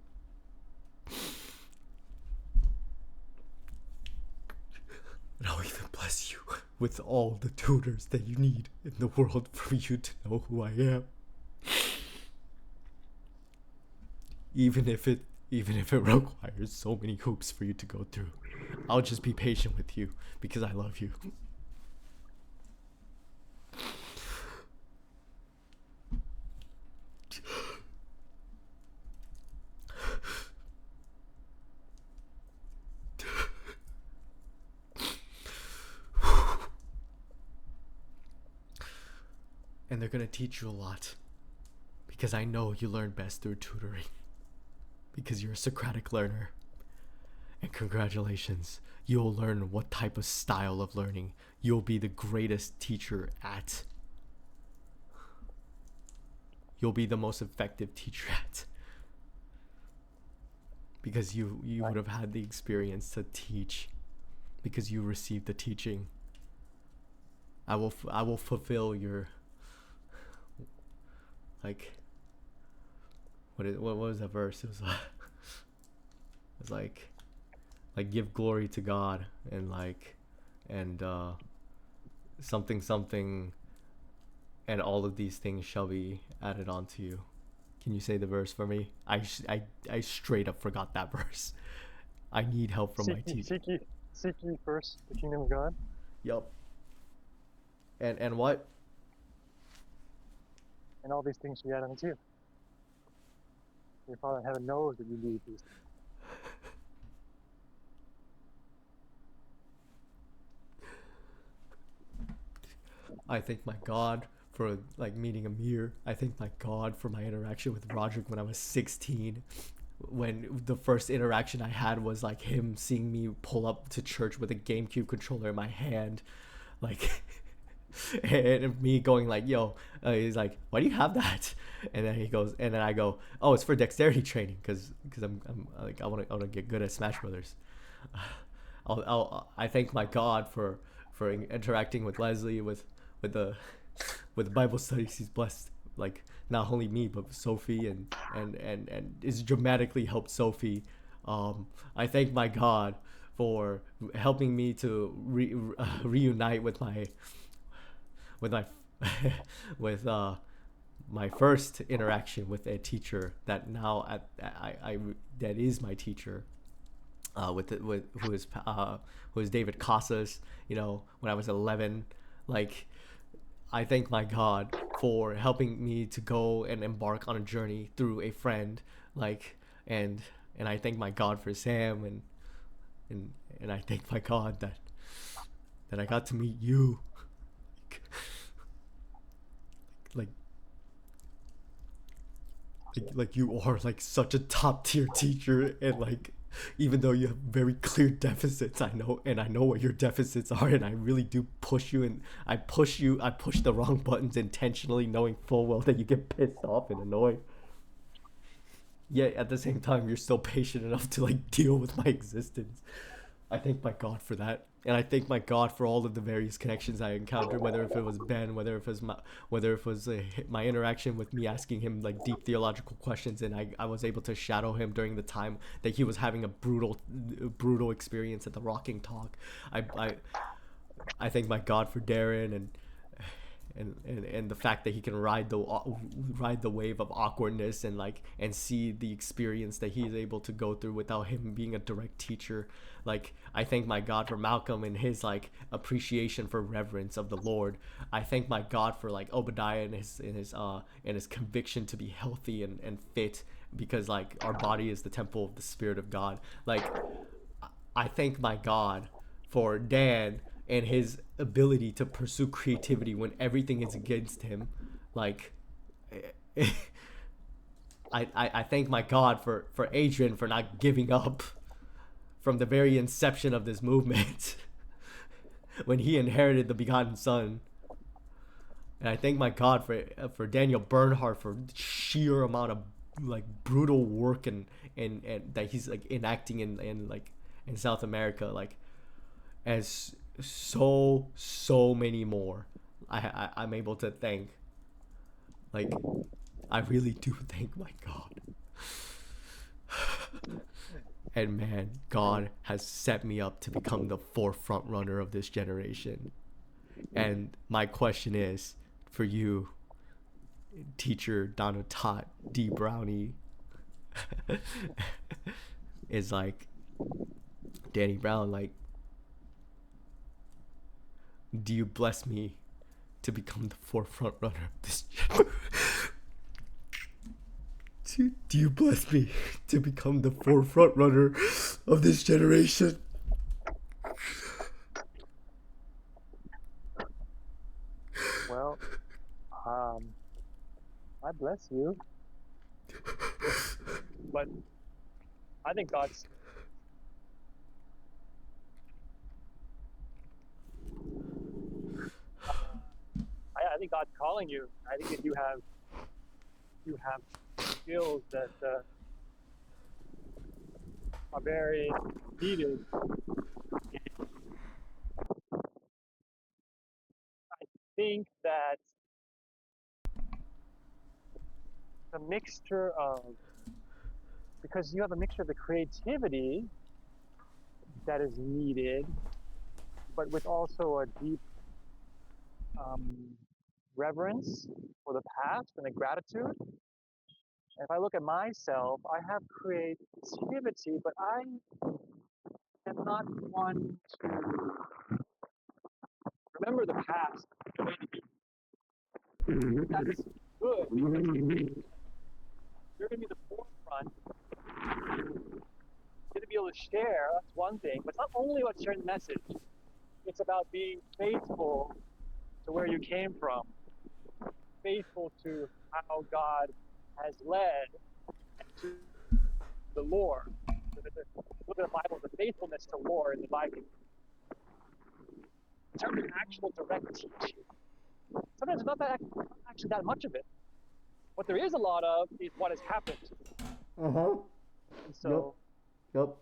And I'll even bless you with all the tutors that you need in the world for you to know who I am. Even if it requires so many hoops for you to go through, I'll just be patient with you because I love you. And they're gonna teach you a lot because I know you learn best through tutoring. Because you're a Socratic learner. And congratulations, you'll learn what type of style of learning you'll be the greatest teacher at. You'll be the most effective teacher at. Because you would have had the experience to teach. Because you received the teaching. I will fulfill your, like, what was that verse? It was like give glory to God and something and all of these things shall be added onto you. Can you say the verse for me? I straight up forgot that verse. I need help from my teacher. Seek ye first the kingdom of God. Yup. And what? And all these things shall be added unto you. Your Father in heaven knows that you need these things. I thank my God for like meeting Amir. I thank my God for my interaction with Roderick when I was 16. When the first interaction I had was like him seeing me pull up to church with a GameCube controller in my hand, like, and me going like, "Yo," he's like, "Why do you have that?" And then he goes, and then I go, "Oh, it's for dexterity training, because I'm like I want to get good at Smash Brothers." I thank my God for interacting with Leslie with the Bible studies. He's blessed like not only me but Sophie and it's dramatically helped Sophie. I thank my God for helping me to reunite with my my first interaction with a teacher that now that is my teacher, who is David Casas. You know, when I was 11, like, I thank my God for helping me to go and embark on a journey through a friend, like, and I thank my God for Sam, and I thank my God that I got to meet you. Like you are like such a top tier teacher, and like, even though you have very clear deficits, I know what your deficits are, and I really do push you, and I push the wrong buttons intentionally, knowing full well that you get pissed off and annoyed. Yet at the same time, you're still patient enough to like deal with my existence. I thank my God for that, and I thank my God for all of the various connections I encountered, whether if it was Ben, whether it was my interaction with me asking him like deep theological questions, and I was able to shadow him during the time that he was having a brutal experience at the Rocking Talk. I thank my God for Darren and the fact that he can ride the wave of awkwardness and see the experience that he is able to go through without him being a direct teacher. Like, I thank my God for Malcolm and his like appreciation for reverence of the Lord. I thank my God for like Obadiah and his conviction to be healthy and fit, because like our body is the temple of the Spirit of God. Like, I thank my God for Dan and his ability to pursue creativity when everything is against him. Like, I thank my God for Adrian for not giving up from the very inception of this movement. when he inherited the begotten son. And I thank my God for Daniel Bernhardt for the sheer amount of like brutal work and that he's like enacting in like in South America, like as so many more. I'm able to thank. Like, I really do thank my God. And man, God has set me up to become the forefront runner of this generation. And my question is for you, teacher Danutat D Brownie, is like, Danny Brown, like, do you bless me to become the forefront runner of this generation? Do you bless me to become the forefront runner of this generation? Well, I bless you, but I think God's. I think God's calling you. I think that you have skills that are very needed. I think that the mixture of, because you have a mixture of the creativity that is needed, but with also a deep reverence for the past and a gratitude. And if I look at myself, I have creativity, but I am not one to remember the past the way to be. That's good because you're going to be the forefront. You're going to be able to share. That's one thing. But it's not only about sharing the message. It's about being faithful to where you came from, faithful to how God has led to the lore. Look at the Bible, the faithfulness to lore in the Bible. In terms of actual direct teaching, sometimes it's not actually that much of it. What there is a lot of is what has happened. Uh-huh. And so, Yep.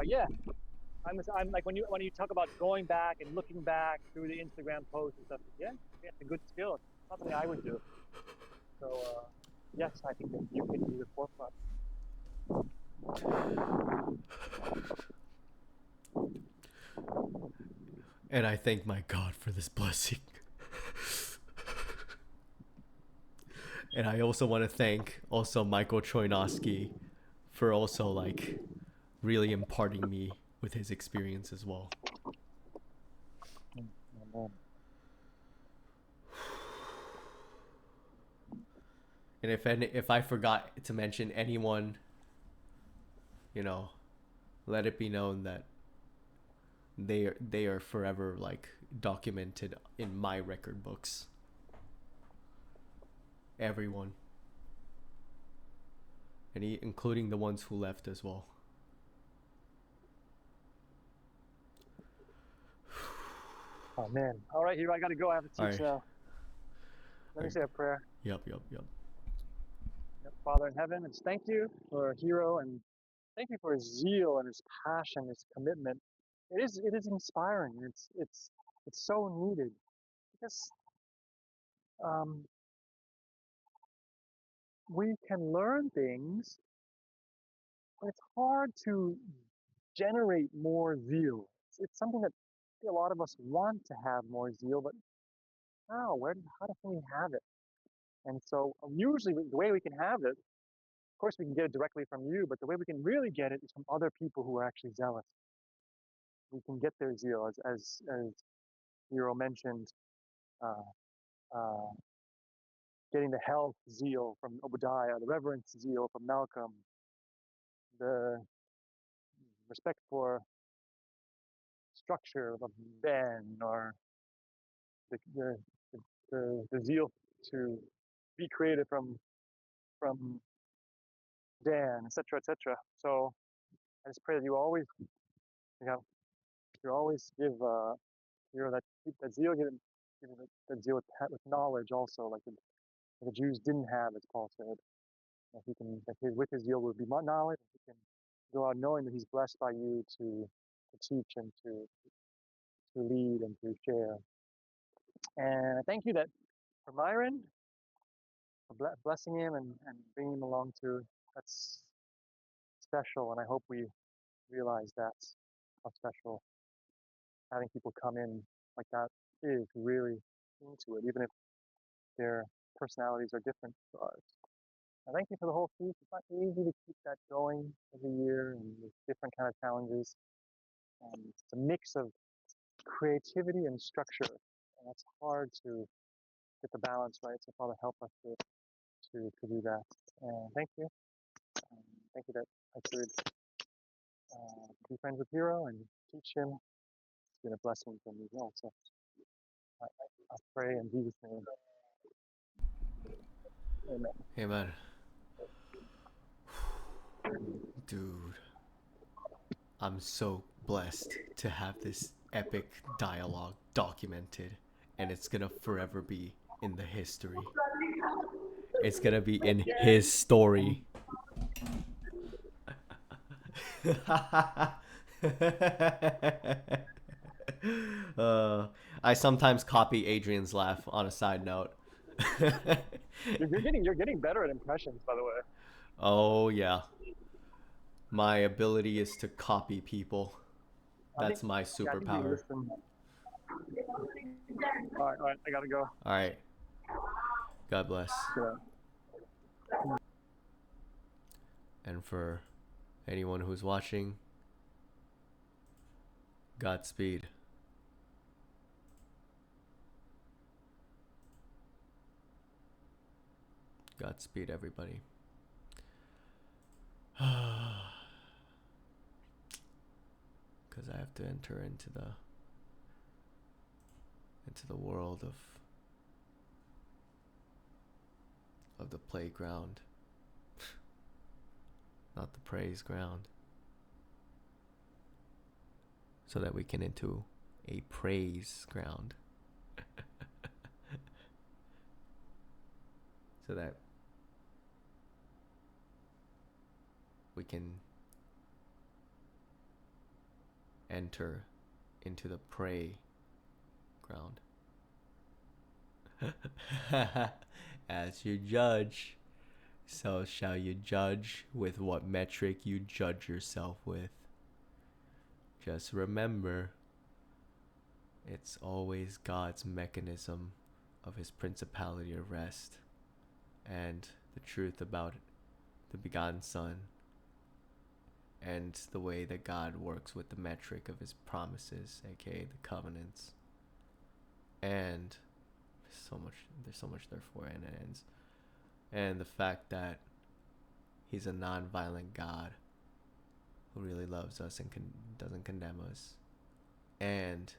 Yeah. I'm like when you talk about going back and looking back through the Instagram posts and stuff. Yeah, it's a good skill. It's not something I would do. So yes, I think that you can be the forefront. And I thank my God for this blessing. And I also want to thank also Michael Troinosky for also like really imparting me with his experience as well. Amen. And if I forgot to mention anyone, let it be known that they are forever like documented in my record books. Everyone. And including the ones who left as well. Oh man. All right, here I gotta go. I have to teach All right. now. Let me say a prayer. Yep. Father in heaven, just thank you for Hero and thank you for his zeal and his passion, his commitment. It is inspiring. It's so needed because we can learn things, but it's hard to generate more zeal. It's something that a lot of us want to have more zeal, but how? How can we have it? And so usually the way we can have it, of course we can get it directly from you, but the way we can really get it is from other people who are actually zealous. We can get their zeal, as Hero mentioned, uh, uh, getting the health zeal from Obadiah, the reverence zeal from Malcolm, the respect for structure of Ben, or the, the, the zeal to be creative from Dan, etc., etc. So I just pray that you always, to always give that zeal, give that zeal with knowledge also, like the Jews didn't have, as Paul said. With his zeal will be knowledge. He can go out knowing that he's blessed by you to teach and to lead and to share. And I thank you that for Myron, for blessing him and bringing him along too. That's special, and I hope we realize that's how special having people come in like that is, really into it, even if their personalities are different to ours. And thank you for the whole feast. It's not easy to keep that going every year, and there's different kind of challenges. And it's a mix of creativity and structure, and it's hard to get the balance right. So Father, help us to do that. And thank you. Thank you that I could be friends with Hero and teach him. It's been a blessing for me as well. So I pray in Jesus' name. Amen. Amen. Dude, I'm so blessed to have this epic dialogue documented, and it's gonna forever be in the history. It's gonna be in his story. I sometimes copy Adrian's laugh on a side note. You're getting better at impressions, by the way. Oh yeah. My ability is to copy people. That's my superpower. All right, I gotta go. All right. God bless. Yeah. And for anyone who's watching, Godspeed. Godspeed, everybody. Because I have to enter into the world of the playground, not the praise ground, so that we can into a praise ground, so that we can enter into the pray ground. As you judge, so shall you judge with what metric you judge yourself with. Just remember, it's always God's mechanism of his principality of rest, and the truth about the begotten Son, and the way that God works with the metric of his promises, aka the covenants. And there's so much therefore, and it ends. And the fact that he's a non-violent God who really loves us and doesn't condemn us, and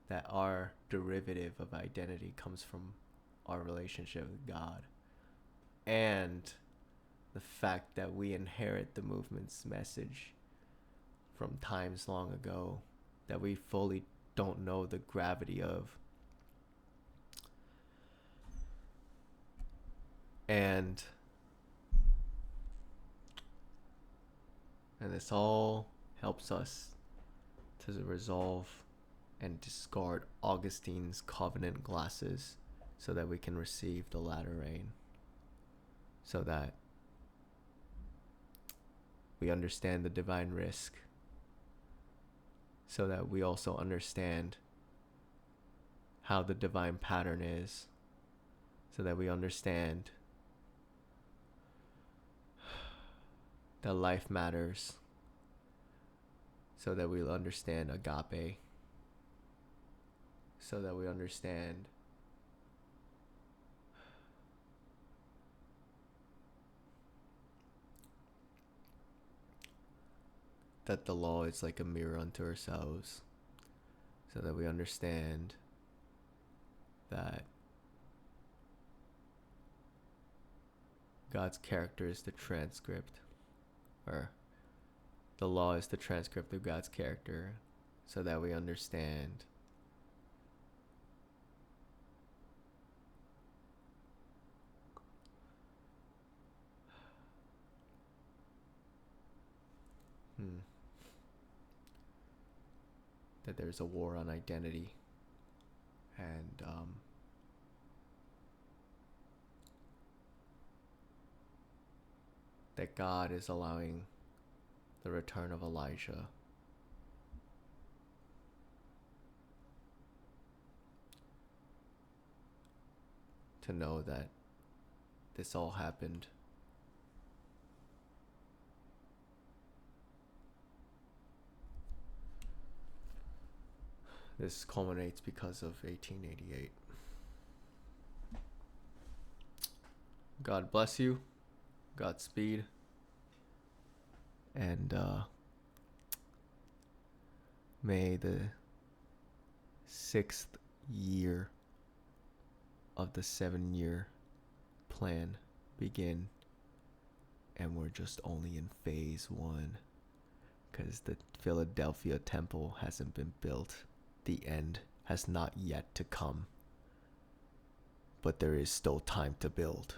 that our derivative of identity comes from our relationship with God, and the fact that we inherit the movement's message from times long ago that we fully don't know the gravity of. And this all helps us to resolve and discard Augustine's covenant glasses so that we can receive the latter rain, so that we understand the divine risk, so that we also understand how the divine pattern is, so that we understand that life matters, so that we'll understand agape, so that we understand that the law is like a mirror unto ourselves, so that we understand that God's character is the transcript, or the law is the transcript of God's character, so that we understand that there's a war on identity, and that God is allowing the return of Elijah to know that this all happened this culminates because of 1888. God bless you, Godspeed, and may the 6th year of the 7-year plan begin, and we're just only in phase 1 because the Philadelphia temple hasn't been built. The end has not yet to come, but there is still time to build.